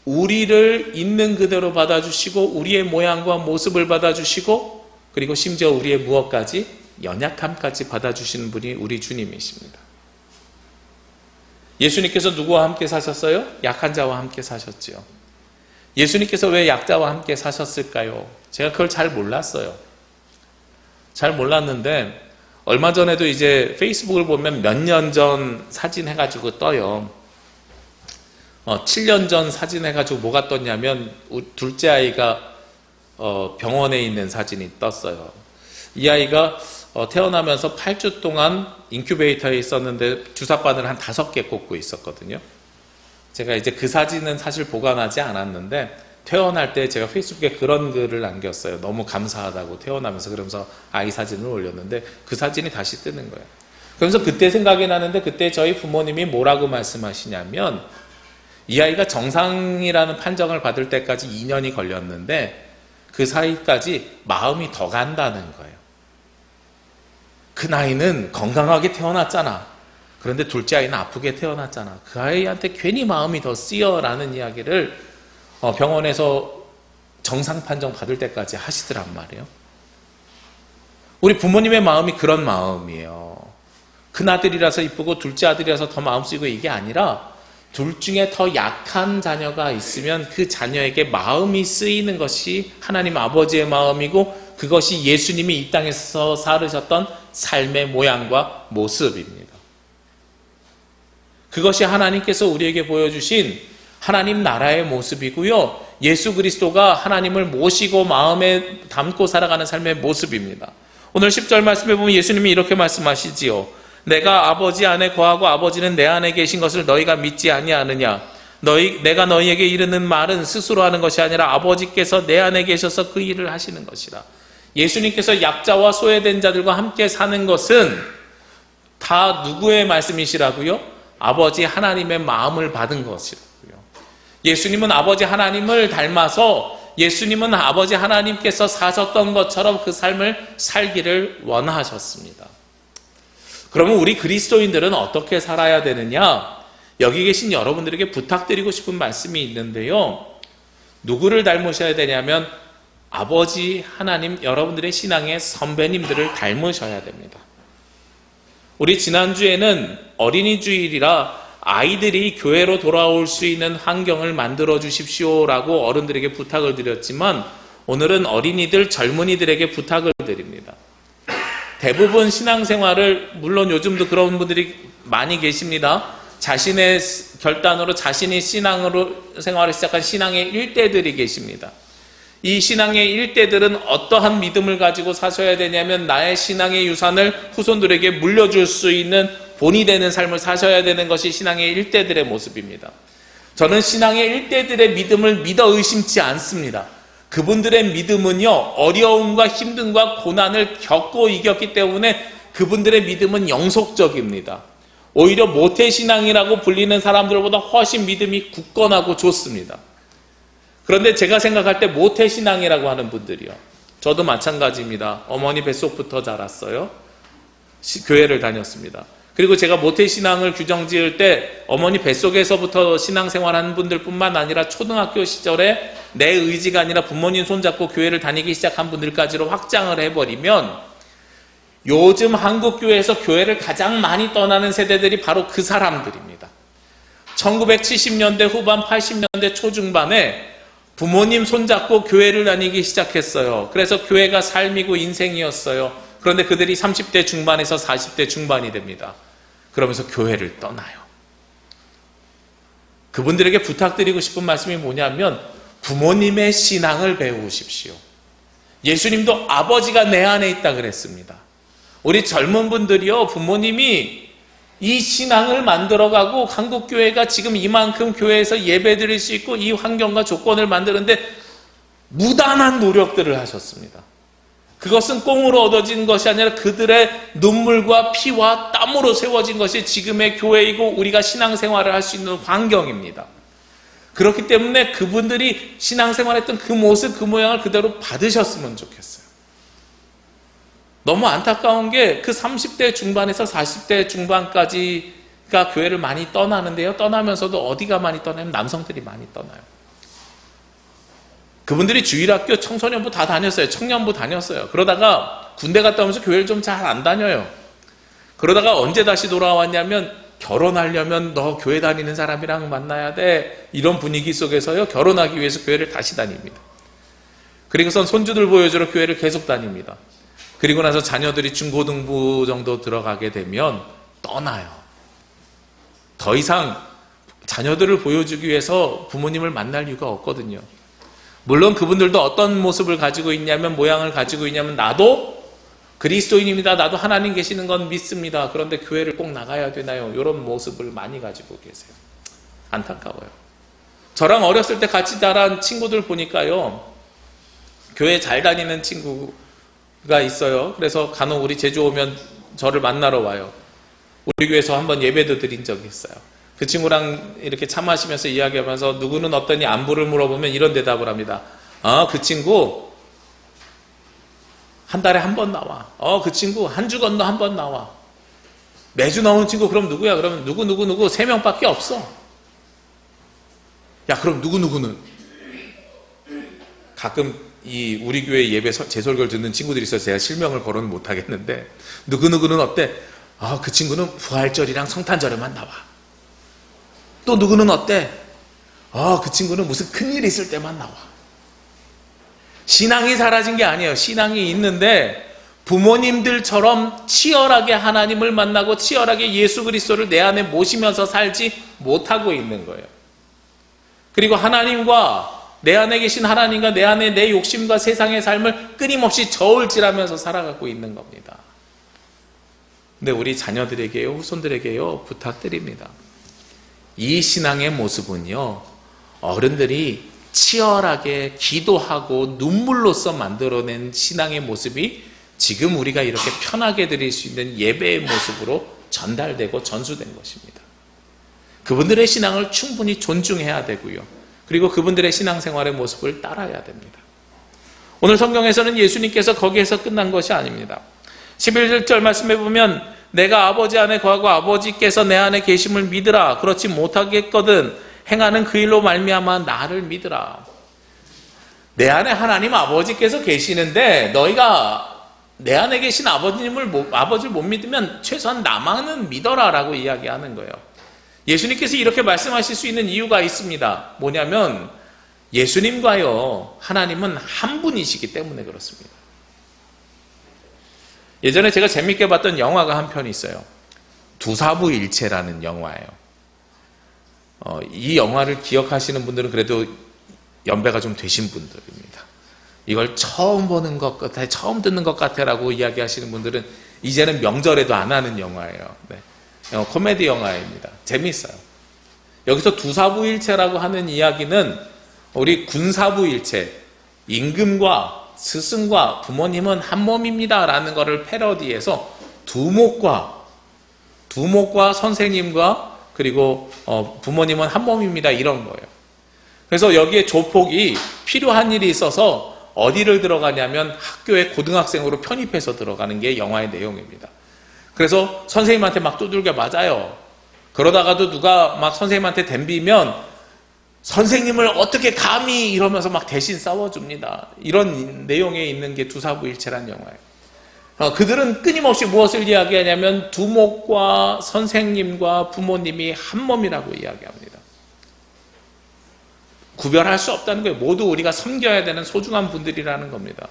우리를 있는 그대로 받아주시고 우리의 모양과 모습을 받아주시고 그리고 심지어 우리의 무엇까지? 연약함까지 받아주시는 분이 우리 주님이십니다. 예수님께서 누구와 함께 사셨어요? 약한 자와 함께 사셨지요. 예수님께서 왜 약자와 함께 사셨을까요? 제가 그걸 잘 몰랐어요. 잘 몰랐는데 얼마 전에도 이제 페이스북을 보면 몇 년 전 사진 해가지고 떠요. 7년 전 사진 해가지고 뭐가 떴냐면 둘째 아이가 병원에 있는 사진이 떴어요. 이 아이가 태어나면서 8주 동안 인큐베이터에 있었는데 주사바늘 한 5개 꽂고 있었거든요. 제가 이제 그 사진은 사실 보관하지 않았는데 태어날 때 제가 페이스북에 그런 글을 남겼어요. 너무 감사하다고 태어나면서. 그러면서 아이 사진을 올렸는데 그 사진이 다시 뜨는 거예요. 그러면서 그때 생각이 나는데 그때 저희 부모님이 뭐라고 말씀하시냐면 이 아이가 정상이라는 판정을 받을 때까지 2년이 걸렸는데 그 사이까지 마음이 더 간다는 거예요. 그 나이는 건강하게 태어났잖아. 그런데 둘째 아이는 아프게 태어났잖아. 그 아이한테 괜히 마음이 더 쓰여라는 이야기를 병원에서 정상 판정 받을 때까지 하시더란 말이에요. 우리 부모님의 마음이 그런 마음이에요. 큰아들이라서 이쁘고 둘째 아들이라서 더 마음 쓰이고 이게 아니라 둘 중에 더 약한 자녀가 있으면 그 자녀에게 마음이 쓰이는 것이 하나님 아버지의 마음이고 그것이 예수님이 이 땅에서 살으셨던 삶의 모양과 모습입니다. 그것이 하나님께서 우리에게 보여주신 하나님 나라의 모습이고요. 예수 그리스도가 하나님을 모시고 마음에 담고 살아가는 삶의 모습입니다. 오늘 10절 말씀에 보면 예수님이 이렇게 말씀하시지요. 내가 아버지 안에 거하고 아버지는 내 안에 계신 것을 너희가 믿지 아니하느냐. 내가 너희에게 이르는 말은 스스로 하는 것이 아니라 아버지께서 내 안에 계셔서 그 일을 하시는 것이라. 예수님께서 약자와 소외된 자들과 함께 사는 것은 다 누구의 말씀이시라고요? 아버지 하나님의 마음을 받은 것이라고요. 예수님은 아버지 하나님을 닮아서 예수님은 아버지 하나님께서 사셨던 것처럼 그 삶을 살기를 원하셨습니다. 그러면 우리 그리스도인들은 어떻게 살아야 되느냐? 여기 계신 여러분들에게 부탁드리고 싶은 말씀이 있는데요. 누구를 닮으셔야 되냐면 아버지 하나님, 여러분들의 신앙의 선배님들을 닮으셔야 됩니다. 우리 지난주에는 어린이 주일이라 아이들이 교회로 돌아올 수 있는 환경을 만들어 주십시오라고 어른들에게 부탁을 드렸지만 오늘은 어린이들, 젊은이들에게 부탁을 드립니다. 대부분 신앙생활을, 물론 요즘도 그런 분들이 많이 계십니다. 자신의 결단으로 자신이 신앙으로 생활을 시작한 신앙의 일대들이 계십니다. 이 신앙의 일대들은 어떠한 믿음을 가지고 사셔야 되냐면 나의 신앙의 유산을 후손들에게 물려줄 수 있는 본이 되는 삶을 사셔야 되는 것이 신앙의 일대들의 모습입니다. 저는 신앙의 일대들의 믿음을 믿어 의심치 않습니다. 그분들의 믿음은요, 어려움과 힘듦과 고난을 겪고 이겼기 때문에 그분들의 믿음은 영속적입니다. 오히려 모태신앙이라고 불리는 사람들보다 훨씬 믿음이 굳건하고 좋습니다. 그런데 제가 생각할 때 모태신앙이라고 하는 분들이요, 저도 마찬가지입니다. 어머니 뱃속부터 자랐어요. 교회를 다녔습니다. 그리고 제가 모태신앙을 규정 지을 때 어머니 뱃속에서부터 신앙생활하는 분들 뿐만 아니라 초등학교 시절에 내 의지가 아니라 부모님 손잡고 교회를 다니기 시작한 분들까지로 확장을 해버리면 요즘 한국교회에서 교회를 가장 많이 떠나는 세대들이 바로 그 사람들입니다. 1970년대 후반 80년대 초중반에 부모님 손잡고 교회를 다니기 시작했어요. 그래서 교회가 삶이고 인생이었어요. 그런데 그들이 30대 중반에서 40대 중반이 됩니다. 그러면서 교회를 떠나요. 그분들에게 부탁드리고 싶은 말씀이 뭐냐면 부모님의 신앙을 배우십시오. 예수님도 아버지가 내 안에 있다 그랬습니다. 우리 젊은 분들이요, 부모님이 이 신앙을 만들어가고 한국교회가 지금 이만큼 교회에서 예배드릴 수 있고 이 환경과 조건을 만드는데 무단한 노력들을 하셨습니다. 그것은 꽁으로 얻어진 것이 아니라 그들의 눈물과 피와 땀으로 세워진 것이 지금의 교회이고 우리가 신앙생활을 할 수 있는 환경입니다. 그렇기 때문에 그분들이 신앙생활했던 그 모습, 그 모양을 그대로 받으셨으면 좋겠어요. 너무 안타까운 게 그 30대 중반에서 40대 중반까지가 교회를 많이 떠나는데요. 떠나면서도 어디가 많이 떠나면 남성들이 많이 떠나요. 그분들이 주일학교, 청소년부 다 다녔어요. 청년부 다녔어요. 그러다가 군대 갔다 오면서 교회를 좀 잘 안 다녀요. 그러다가 언제 다시 돌아왔냐면 결혼하려면 너 교회 다니는 사람이랑 만나야 돼. 이런 분위기 속에서요, 결혼하기 위해서 교회를 다시 다닙니다. 그리고선 손주들 보여주러 교회를 계속 다닙니다. 그리고 나서 자녀들이 중고등부 정도 들어가게 되면 떠나요. 더 이상 자녀들을 보여주기 위해서 부모님을 만날 이유가 없거든요. 물론 그분들도 어떤 모습을 가지고 있냐면, 모양을 가지고 있냐면, 나도 그리스도인입니다. 나도 하나님 계시는 건 믿습니다. 그런데 교회를 꼭 나가야 되나요? 이런 모습을 많이 가지고 계세요. 안타까워요. 저랑 어렸을 때 같이 자란 친구들 보니까요, 교회 잘 다니는 친구가 있어요. 그래서 간혹 우리 제주 오면 저를 만나러 와요. 우리 교회에서 한번 예배도 드린 적이 있어요. 그 친구랑 이렇게 차 마시면서 이야기하면서 누구는 어떠니 안부를 물어보면 이런 대답을 합니다. 그 친구 한 달에 한 번 나와. 그 친구 한 주 건너 한 번 나와. 매주 나오는 친구 그럼 누구야? 그러면 누구 3명밖에 없어. 야, 그럼 누구는? 가끔 이 우리 교회 예배 제설교를 듣는 친구들이 있어서 제가 실명을 거론은 못 하겠는데, 누구는 어때? 그 친구는 부활절이랑 성탄절에만 나와. 또 누구는 어때? 그 친구는 무슨 큰일 있을 때만 나와. 신앙이 사라진 게 아니에요. 신앙이 있는데 부모님들처럼 치열하게 하나님을 만나고 치열하게 예수 그리스도를 내 안에 모시면서 살지 못하고 있는 거예요. 그리고 하나님과 내 안에 계신 하나님과 내 안에 내 욕심과 세상의 삶을 끊임없이 저울질하면서 살아가고 있는 겁니다. 근데 우리 자녀들에게요, 후손들에게요, 부탁드립니다. 이 신앙의 모습은요, 어른들이 치열하게 기도하고 눈물로써 만들어낸 신앙의 모습이 지금 우리가 이렇게 편하게 드릴 수 있는 예배의 모습으로 전달되고 전수된 것입니다. 그분들의 신앙을 충분히 존중해야 되고요. 그리고 그분들의 신앙생활의 모습을 따라야 됩니다. 오늘 성경에서는 예수님께서 거기에서 끝난 것이 아닙니다. 11절 말씀해 보면 내가 아버지 안에 거하고 아버지께서 내 안에 계심을 믿으라. 그렇지 못하겠거든 행하는 그 일로 말미암아 나를 믿으라. 내 안에 하나님 아버지께서 계시는데 너희가 내 안에 계신 아버지를 못 믿으면 최소한 나만은 믿어라 라고 이야기하는 거예요. 예수님께서 이렇게 말씀하실 수 있는 이유가 있습니다. 뭐냐면 예수님과요 하나님은 한 분이시기 때문에 그렇습니다. 예전에 제가 재밌게 봤던 영화가 한 편 있어요. 두사부일체라는 영화예요. 이 영화를 기억하시는 분들은 그래도 연배가 좀 되신 분들입니다. 이걸 처음 보는 것 같아, 처음 듣는 것 같아라고 이야기하시는 분들은 이제는 명절에도 안 하는 영화예요. 네. 코미디 영화입니다. 재밌어요. 여기서 두사부일체라고 하는 이야기는 우리 군사부일체, 임금과 스승과 부모님은 한 몸입니다 라는 것을 패러디해서 두목과 선생님과 그리고 부모님은 한 몸입니다 이런 거예요. 그래서 여기에 조폭이 필요한 일이 있어서 어디를 들어가냐면 학교에 고등학생으로 편입해서 들어가는 게 영화의 내용입니다. 그래서 선생님한테 막 두들겨 맞아요. 그러다가도 누가 막 선생님한테 덤비면 선생님을 어떻게 감히 이러면서 막 대신 싸워줍니다. 이런 내용에 있는 게 두사부일체란 영화예요. 그들은 끊임없이 무엇을 이야기하냐면 두목과 선생님과 부모님이 한 몸이라고 이야기합니다. 구별할 수 없다는 거예요. 모두 우리가 섬겨야 되는 소중한 분들이라는 겁니다.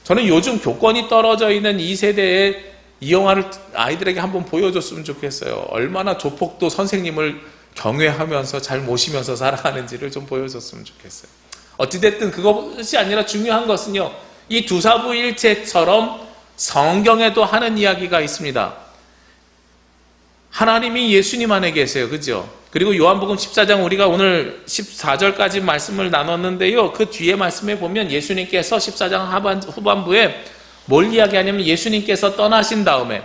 저는 요즘 교권이 떨어져 있는 이 세대에 이 영화를 아이들에게 한번 보여줬으면 좋겠어요. 얼마나 조폭도 선생님을 경외하면서 잘 모시면서 살아가는지를 좀 보여줬으면 좋겠어요. 어찌됐든 그것이 아니라 중요한 것은요, 이 두사부일체처럼 성경에도 하는 이야기가 있습니다. 하나님이 예수님 안에 계세요. 그죠? 그리고 요한복음 14장 우리가 오늘 14절까지 말씀을 나눴는데요. 그 뒤에 말씀에 보면 예수님께서 14장 후반부에 뭘 이야기하냐면 예수님께서 떠나신 다음에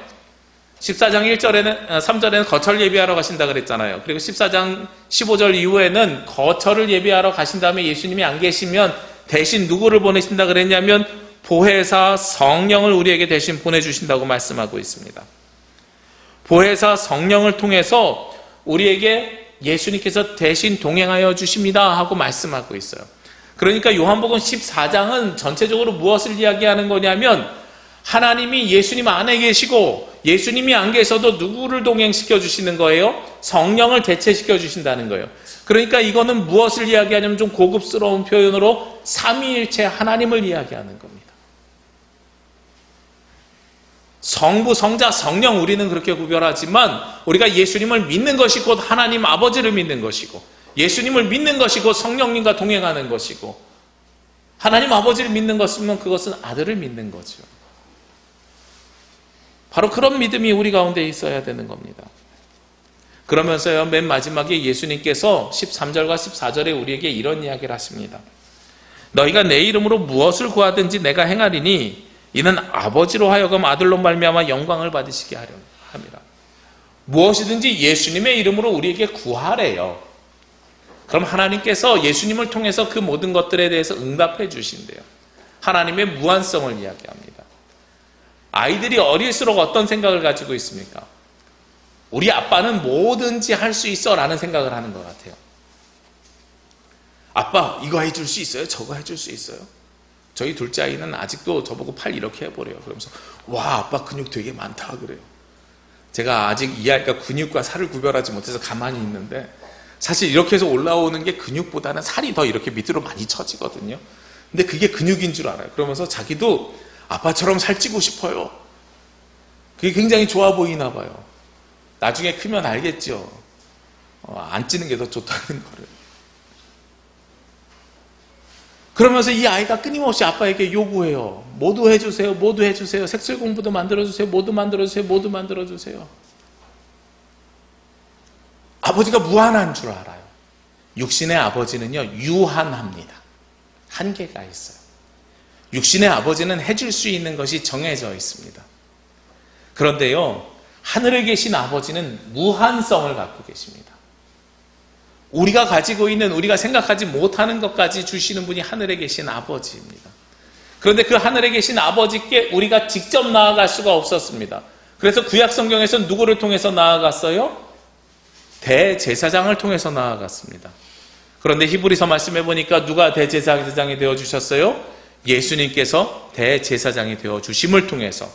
14장 3절에는 거처를 예비하러 가신다 그랬잖아요. 그리고 14장 15절 이후에는 거처를 예비하러 가신 다음에 예수님이 안 계시면 대신 누구를 보내신다 그랬냐면 보혜사 성령을 우리에게 대신 보내주신다고 말씀하고 있습니다. 보혜사 성령을 통해서 우리에게 예수님께서 대신 동행하여 주십니다 하고 말씀하고 있어요. 그러니까 요한복음 14장은 전체적으로 무엇을 이야기하는 거냐면 하나님이 예수님 안에 계시고 예수님이 안 계셔도 누구를 동행시켜 주시는 거예요? 성령을 대체시켜 주신다는 거예요. 그러니까 이거는 무엇을 이야기하냐면 좀 고급스러운 표현으로 삼위일체 하나님을 이야기하는 겁니다. 성부, 성자, 성령 우리는 그렇게 구별하지만 우리가 예수님을 믿는 것이 곧 하나님 아버지를 믿는 것이고 예수님을 믿는 것이 곧 성령님과 동행하는 것이고 하나님 아버지를 믿는 것이면 그것은 아들을 믿는 거죠. 바로 그런 믿음이 우리 가운데 있어야 되는 겁니다. 그러면서요, 맨 마지막에 예수님께서 13절과 14절에 우리에게 이런 이야기를 하십니다. 너희가 내 이름으로 무엇을 구하든지 내가 행하리니 이는 아버지로 하여금 아들로 말미암아 영광을 받으시게 하려 합니다. 무엇이든지 예수님의 이름으로 우리에게 구하래요. 그럼 하나님께서 예수님을 통해서 그 모든 것들에 대해서 응답해 주신대요. 하나님의 무한성을 이야기합니다. 아이들이 어릴수록 어떤 생각을 가지고 있습니까? 우리 아빠는 뭐든지 할 수 있어 라는 생각을 하는 것 같아요. 아빠 이거 해줄 수 있어요? 저거 해줄 수 있어요? 저희 둘째 아이는 아직도 저보고 팔 이렇게 해보래요. 그러면서 와 아빠 근육 되게 많다 그래요. 제가 아직 이 아이가 근육과 살을 구별하지 못해서 가만히 있는데 사실 이렇게 해서 올라오는 게 근육보다는 살이 더 이렇게 밑으로 많이 처지거든요. 근데 그게 근육인 줄 알아요. 그러면서 자기도 아빠처럼 살찌고 싶어요. 그게 굉장히 좋아 보이나 봐요. 나중에 크면 알겠죠. 안 찌는 게 더 좋다는 거를. 그러면서 이 아이가 끊임없이 아빠에게 요구해요. 모두 해주세요. 모두 해주세요. 색칠 공부도 만들어주세요. 모두 만들어주세요. 모두 만들어주세요. 아버지가 무한한 줄 알아요. 육신의 아버지는요 유한합니다. 한계가 있어요. 육신의 아버지는 해줄 수 있는 것이 정해져 있습니다. 그런데요 하늘에 계신 아버지는 무한성을 갖고 계십니다. 우리가 가지고 있는 우리가 생각하지 못하는 것까지 주시는 분이 하늘에 계신 아버지입니다. 그런데 그 하늘에 계신 아버지께 우리가 직접 나아갈 수가 없었습니다. 그래서 구약 성경에서 누구를 통해서 나아갔어요? 대제사장을 통해서 나아갔습니다. 그런데 히브리서 말씀해 보니까 누가 대제사장이 되어주셨어요? 예수님께서 대제사장이 되어주심을 통해서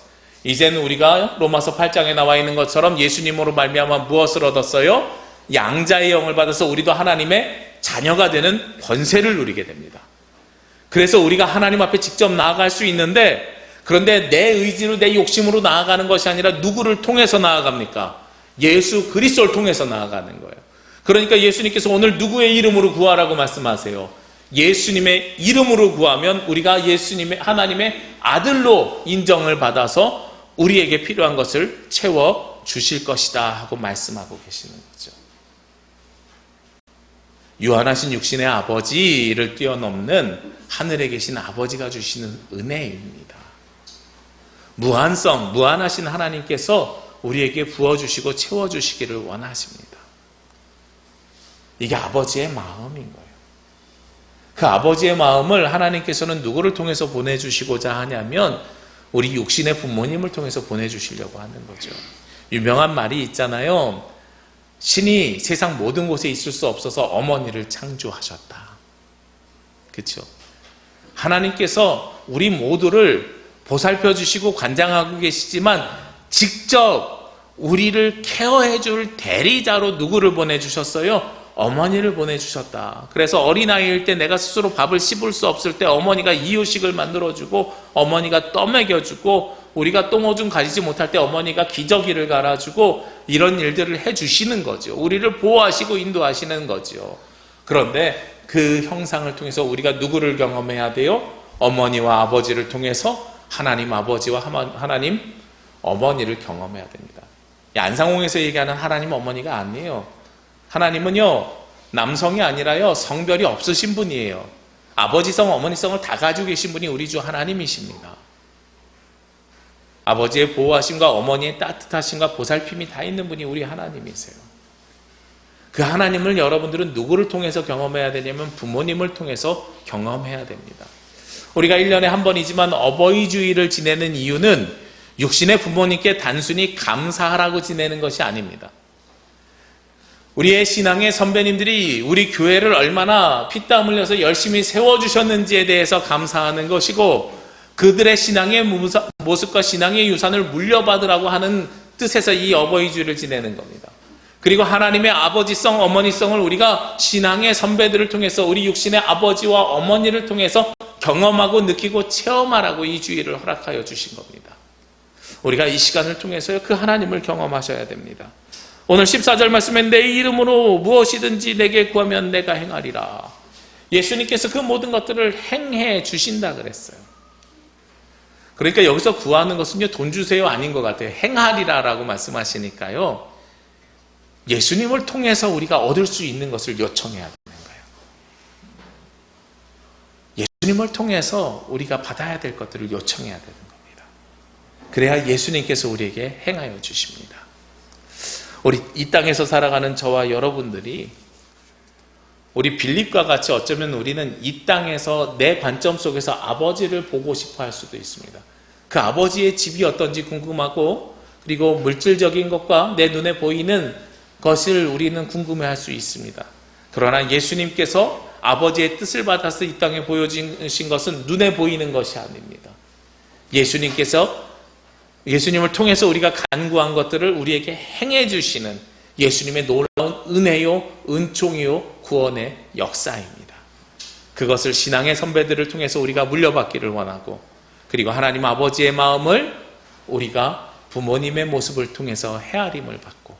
이제는 우리가 로마서 8장에 나와 있는 것처럼 예수님으로 말미암아 무엇을 얻었어요? 양자의 영을 받아서 우리도 하나님의 자녀가 되는 권세를 누리게 됩니다. 그래서 우리가 하나님 앞에 직접 나아갈 수 있는데 그런데 내 의지로 내 욕심으로 나아가는 것이 아니라 누구를 통해서 나아갑니까? 예수 그리스도를 통해서 나아가는 거예요. 그러니까 예수님께서 오늘 누구의 이름으로 구하라고 말씀하세요? 예수님의 이름으로 구하면 우리가 예수님의 하나님의 아들로 인정을 받아서 우리에게 필요한 것을 채워 주실 것이다 하고 말씀하고 계시는 거죠. 유한하신 육신의 아버지를 뛰어넘는 하늘에 계신 아버지가 주시는 은혜입니다. 무한성, 무한하신 하나님께서 우리에게 부어주시고 채워주시기를 원하십니다. 이게 아버지의 마음인 거예요. 그 아버지의 마음을 하나님께서는 누구를 통해서 보내주시고자 하냐면 우리 육신의 부모님을 통해서 보내주시려고 하는 거죠. 유명한 말이 있잖아요. 신이 세상 모든 곳에 있을 수 없어서 어머니를 창조하셨다. 그렇죠? 하나님께서 우리 모두를 보살펴 주시고 관장하고 계시지만 직접 우리를 케어해 줄 대리자로 누구를 보내주셨어요? 어머니를 보내주셨다. 그래서 어린아이일 때 내가 스스로 밥을 씹을 수 없을 때 어머니가 이유식을 만들어주고 어머니가 떠먹여주고 우리가 똥오줌 가지지 못할 때 어머니가 기저귀를 갈아주고 이런 일들을 해주시는 거죠. 우리를 보호하시고 인도하시는 거죠. 그런데 그 형상을 통해서 우리가 누구를 경험해야 돼요? 어머니와 아버지를 통해서 하나님 아버지와 하나님 어머니를 경험해야 됩니다. 안상홍에서 얘기하는 하나님 어머니가 아니에요. 하나님은요 남성이 아니라요 성별이 없으신 분이에요. 아버지성 어머니성을 다 가지고 계신 분이 우리 주 하나님이십니다. 아버지의 보호하심과 어머니의 따뜻하심과 보살핌이 다 있는 분이 우리 하나님이세요. 그 하나님을 여러분들은 누구를 통해서 경험해야 되냐면 부모님을 통해서 경험해야 됩니다. 우리가 1년에 한 번이지만 어버이 주일을 지내는 이유는 육신의 부모님께 단순히 감사하라고 지내는 것이 아닙니다. 우리의 신앙의 선배님들이 우리 교회를 얼마나 피땀 흘려서 열심히 세워주셨는지에 대해서 감사하는 것이고 그들의 신앙의 모습과 신앙의 유산을 물려받으라고 하는 뜻에서 이 어버이 주일을 지내는 겁니다. 그리고 하나님의 아버지성, 어머니성을 우리가 신앙의 선배들을 통해서 우리 육신의 아버지와 어머니를 통해서 경험하고 느끼고 체험하라고 이 주일을 허락하여 주신 겁니다. 우리가 이 시간을 통해서 그 하나님을 경험하셔야 됩니다. 오늘 14절 말씀에 내 이름으로 무엇이든지 내게 구하면 내가 행하리라. 예수님께서 그 모든 것들을 행해 주신다 그랬어요. 그러니까 여기서 구하는 것은요 돈 주세요 아닌 것 같아요. 행하리라 라고 말씀하시니까요 예수님을 통해서 우리가 얻을 수 있는 것을 요청해야 되는 거예요. 예수님을 통해서 우리가 받아야 될 것들을 요청해야 되는 겁니다. 그래야 예수님께서 우리에게 행하여 주십니다. 우리 이 땅에서 살아가는 저와 여러분들이 우리 빌립과 같이 어쩌면 우리는 이 땅에서 내 관점 속에서 아버지를 보고 싶어 할 수도 있습니다. 그 아버지의 집이 어떤지 궁금하고, 그리고 물질적인 것과 내 눈에 보이는 것을 우리는 궁금해할 수 있습니다. 그러나 예수님께서 아버지의 뜻을 받아서 이 땅에 보여주신 것은 눈에 보이는 것이 아닙니다. 예수님을 통해서 우리가 간구한 것들을 우리에게 행해 주시는 예수님의 놀라운 은혜요, 은총이요, 구원의 역사입니다. 그것을 신앙의 선배들을 통해서 우리가 물려받기를 원하고, 그리고 하나님 아버지의 마음을 우리가 부모님의 모습을 통해서 헤아림을 받고,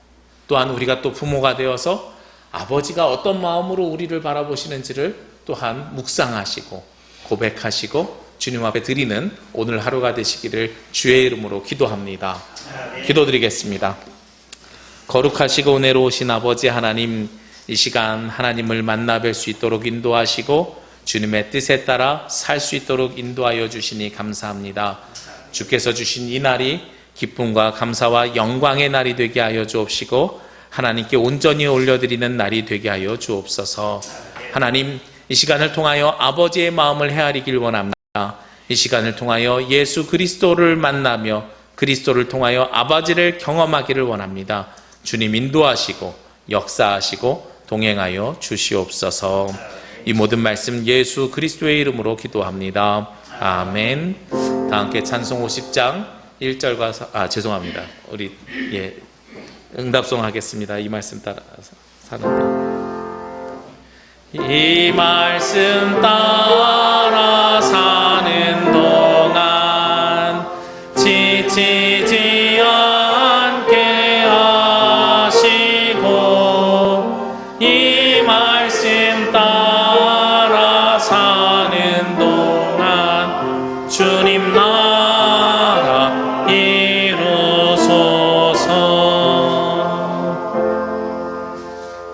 또한 우리가 또 부모가 되어서 아버지가 어떤 마음으로 우리를 바라보시는지를 또한 묵상하시고 고백하시고 주님 앞에 드리는 오늘 하루가 되시기를 주의 이름으로 기도합니다. 기도드리겠습니다. 거룩하시고 은혜로우신 아버지 하나님, 이 시간 하나님을 만나 뵐 수 있도록 인도하시고 주님의 뜻에 따라 살 수 있도록 인도하여 주시니 감사합니다. 주께서 주신 이 날이 기쁨과 감사와 영광의 날이 되게 하여 주옵시고 하나님께 온전히 올려드리는 날이 되게 하여 주옵소서. 하나님, 이 시간을 통하여 아버지의 마음을 헤아리길 원합니다. 이 시간을 통하여 예수 그리스도를 만나며 그리스도를 통하여 아버지를 경험하기를 원합니다. 주님 인도하시고 역사하시고 동행하여 주시옵소서. 이 모든 말씀 예수 그리스도의 이름으로 기도합니다. 아멘. 다 함께 찬송 50장 1절과 죄송합니다. 우리 응답송 하겠습니다. 이 말씀 따라서 사는 이 말씀 따라 사는 동안 지치지 않게 하시고, 이 말씀 따라 사는 동안 주님 나라 이루소서.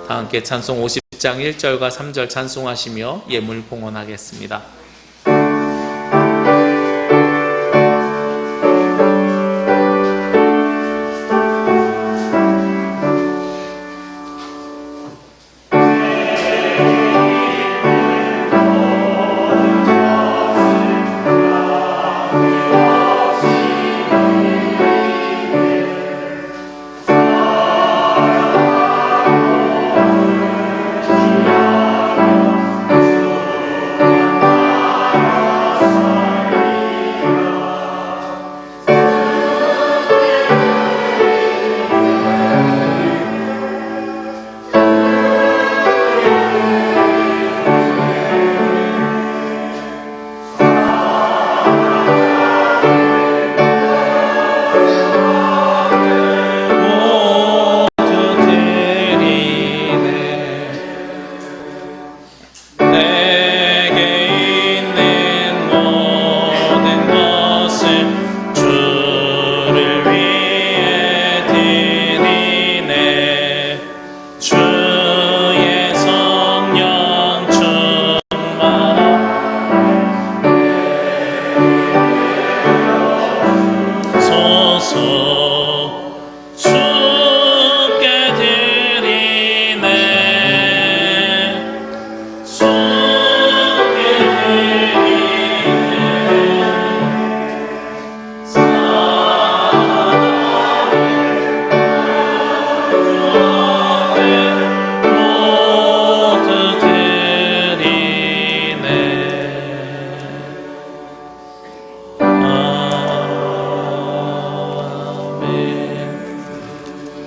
다 함께 찬송 50장 1절과 3절 찬송하시며 예물 봉헌하겠습니다.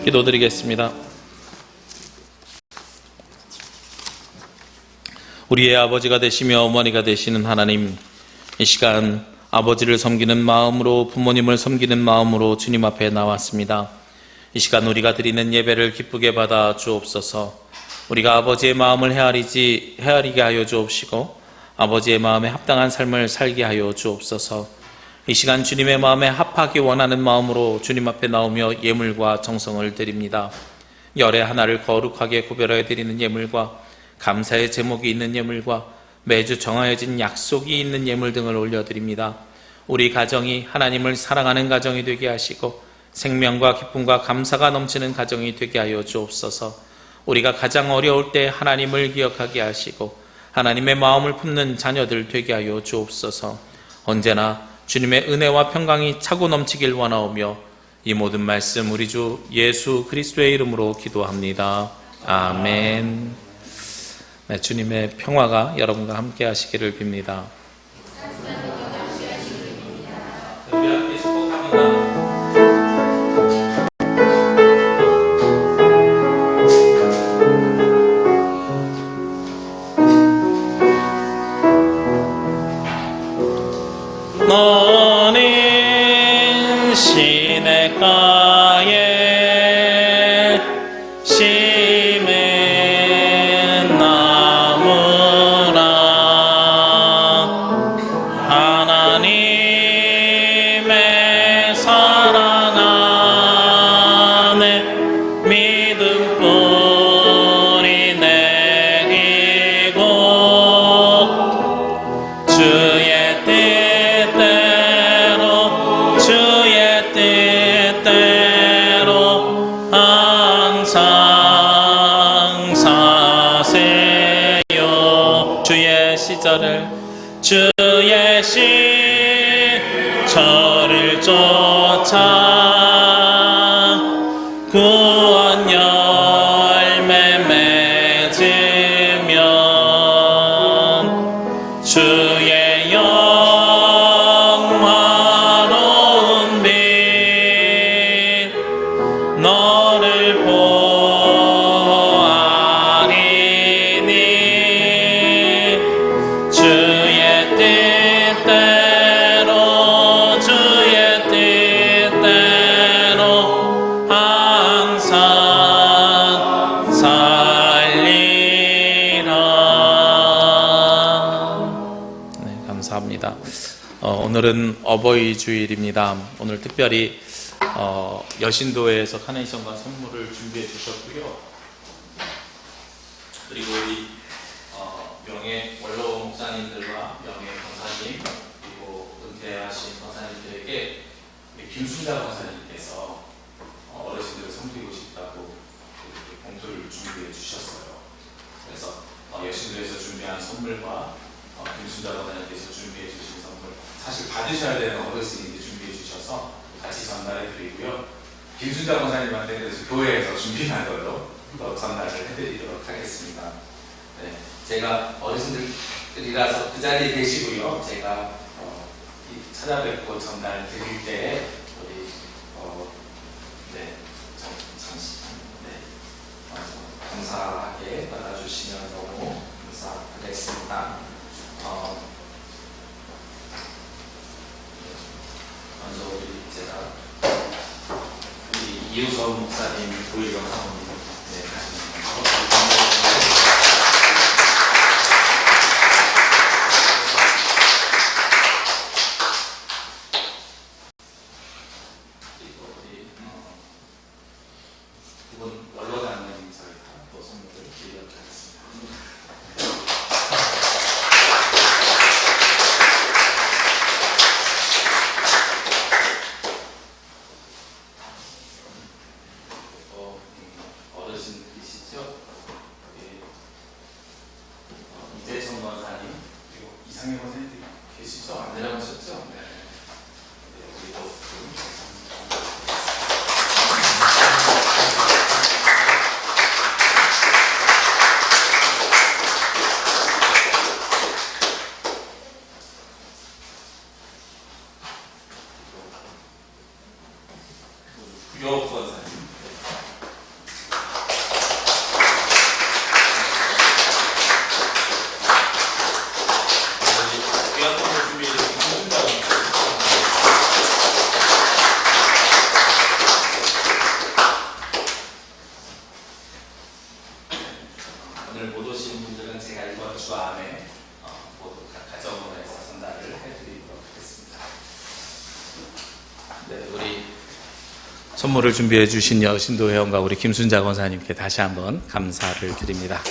기도드리겠습니다. 우리의 아버지가 되시며 어머니가 되시는 하나님, 이 시간 아버지를 섬기는 마음으로, 부모님을 섬기는 마음으로 주님 앞에 나왔습니다. 이 시간 우리가 드리는 예배를 기쁘게 받아 주옵소서. 우리가 아버지의 마음을 헤아리게 하여 주옵시고 아버지의 마음에 합당한 삶을 살게 하여 주옵소서. 이 시간 주님의 마음에 합하기 원하는 마음으로 주님 앞에 나오며 예물과 정성을 드립니다. 열의 하나를 거룩하게 구별하여 드리는 예물과 감사의 제목이 있는 예물과 매주 정하여진 약속이 있는 예물 등을 올려드립니다. 우리 가정이 하나님을 사랑하는 가정이 되게 하시고 생명과 기쁨과 감사가 넘치는 가정이 되게 하여 주옵소서. 우리가 가장 어려울 때 하나님을 기억하게 하시고 하나님의 마음을 품는 자녀들 되게 하여 주옵소서. 언제나 주님의 은혜와 평강이 차고 넘치길 원하오며 이 모든 말씀 우리 주 예수 그리스도의 이름으로 기도합니다. 아멘. 네, 주님의 평화가 여러분과 함께 하시기를 빕니다. 우리 함께 축복합니다. 너는 시냇가에 심은 나무라. 하나님의 사랑 안에 믿음 뿌리 내리고 주의 뜻대로 항상 사세요. 주의 시절을 쫓아 구원 열매 맺으면 주의 영화로운 빛 너를 보아리니 주의 뜻대로 항상 살리라. 네, 감사합니다. 오늘은 어버이 주일입니다. 오늘 특별히 여신도에서 카네이션과 선물을 준비해 주셨고요. 그리고 우리 명예 원로 목사님들과 명예 권사님 그리고 은퇴하신 권사님들에게 우리 김순자 권사님께서 어르신들을 섬기고 싶다고 이렇게 봉투를 준비해 주셨어요. 그래서 여신도에서 준비한 선물과 김순자 권사님께서 준비해 주신 선물, 사실 받으셔야 되는 어르신인데 준비해 주셔서 같이 전달해 드리고요. 김순자 권사님한테 그래서 교회에서 준비한 걸로 또 전달을 해드리도록 하겠습니다. 네, 제가 어르신들이라서 그 자리에 계시고요. 제가 찾아뵙고 전달 드릴 때 우리 잠시만 감사하게 받아주시면 너무 감사하겠습니다. 먼저 제가 우리 이우선 목사님 도의령 사모님 그리고 우리 두분 원로장님 저희가 또 선물을 드리도록 하겠습니다. 어르신들이시죠? 이재정 권사님 그리고 이상현 권사님 계시죠? 안 내려가셨죠? 네. 우리도 구역 권사님 오늘 못 오신 분들은 제가 이번 주 안에 모두 각 가정으로 해서 전달을 해드리도록 하겠습니다. 네, 우리 선물을 준비해 주신 여신도 회원과 우리 김순자 권사님께 다시 한번 감사를 드립니다.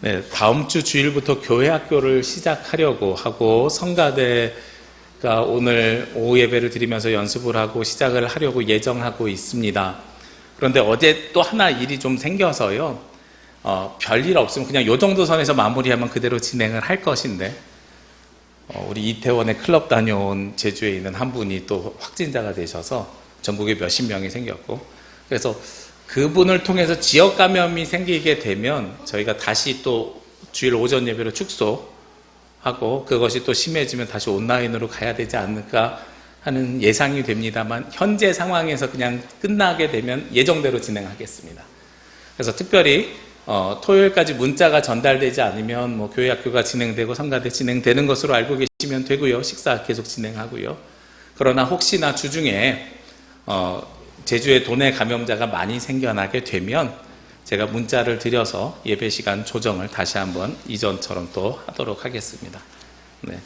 네, 다음 주 주일부터 교회 학교를 시작하려고 하고 성가대가 오늘 오후 예배를 드리면서 연습을 하고 시작을 하려고 예정하고 있습니다. 그런데 어제 또 하나 일이 좀 생겨서요. 별일 없으면 그냥 요 정도 선에서 마무리하면 그대로 진행을 할 것인데 우리 이태원에 클럽 다녀온 제주에 있는 한 분이 또 확진자가 되셔서 전국에 몇십 명이 생겼고, 그래서 그분을 통해서 지역 감염이 생기게 되면 저희가 다시 또 주일 오전 예배로 축소하고 그것이 또 심해지면 다시 온라인으로 가야 되지 않을까 하는 예상이 됩니다만, 현재 상황에서 그냥 끝나게 되면 예정대로 진행하겠습니다. 그래서 특별히 토요일까지 문자가 전달되지 않으면 뭐 교회 학교가 진행되고 성가대 진행되는 것으로 알고 계시면 되고요. 식사 계속 진행하고요. 그러나 혹시나 주중에 제주에 도내 감염자가 많이 생겨나게 되면 제가 문자를 드려서 예배 시간 조정을 다시 한번 이전처럼 또 하도록 하겠습니다. 네.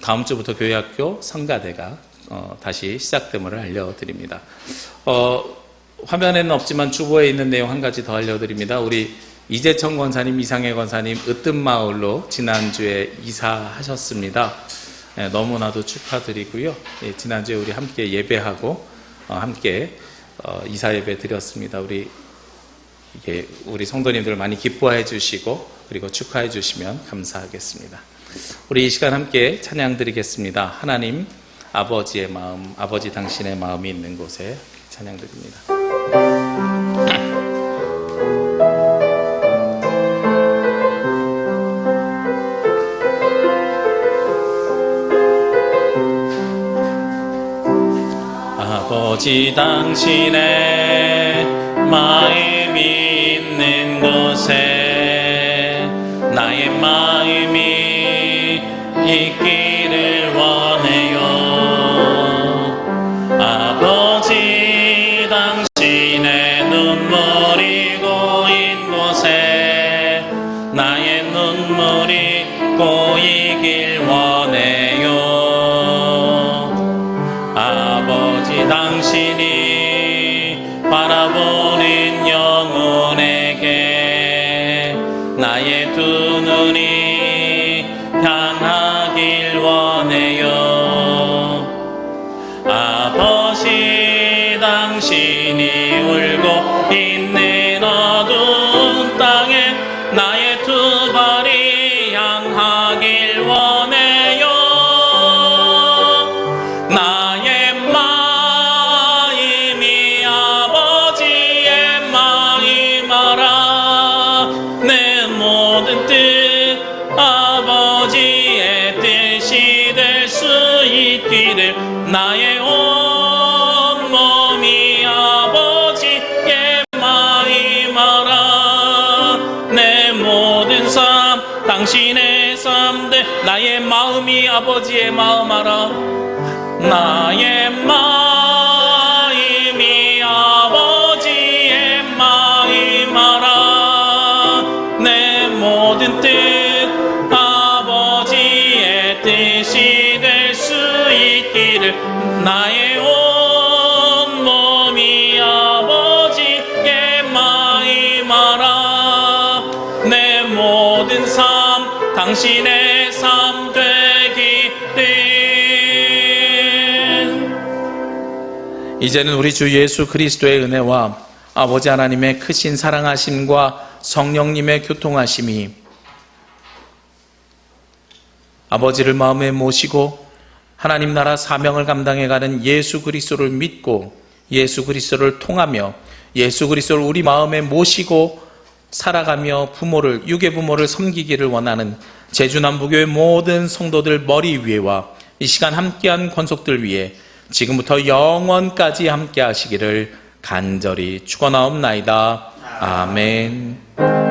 다음 주부터 교회 학교 성가대가 다시 시작됨을 알려드립니다. 화면에는 없지만 주보에 있는 내용 한 가지 더 알려드립니다. 우리 이재청 권사님, 이상해 권사님 으뜸마을로 지난주에 이사하셨습니다. 네, 너무나도 축하드리고요. 네, 지난주에 우리 함께 예배하고 함께 이사 예배 드렸습니다. 우리 성도님들 많이 기뻐해 주시고 그리고 축하해 주시면 감사하겠습니다. 우리 이 시간 함께 찬양 드리겠습니다. 하나님 아버지의 마음, 아버지 당신의 마음이 있는 곳에 찬양 드립니다. 아버지 당신의 마음이 있는 곳에 나의 마음이 있기를 원해요. 아버지 당신의 눈물이 고인 곳에 나의 눈물이 고이길 원해요. 아버지 당신이 바라보는 영혼에게 나의 두 눈이 향하길 원해요. 아버지 당신이 울고 있는 어두운 땅에 나의 두 발이 향하길 원해요. 나의 마음이 아버지의 마음이라 내 모든 뜻 아버지의 뜻이 될 수 있기를 나의 온 몸이 아버지의 마음이라 내 모든 삶 당신의 삶 돼 나의 마음이 아버지의 마음이라 나의 마음이 아버지의 마음이라 내 모든 뜻 아버지의 뜻이 될 수 있기를 나의 온 몸이 아버지의 마음이라 내 모든 삶 당신의 삶 되기를. 이제는 우리 주 예수 그리스도의 은혜와 아버지 하나님의 크신 사랑하심과 성령님의 교통하심이 아버지를 마음에 모시고 하나님 나라 사명을 감당해가는 예수 그리스도를 믿고 예수 그리스도를 통하며 예수 그리스도를 우리 마음에 모시고 살아가며 유괴 부모를 섬기기를 원하는 제주남부교회 모든 성도들 머리 위에와 이 시간 함께한 권속들 위에 지금부터 영원까지 함께 하시기를 간절히 축원하옵나이다. 아멘.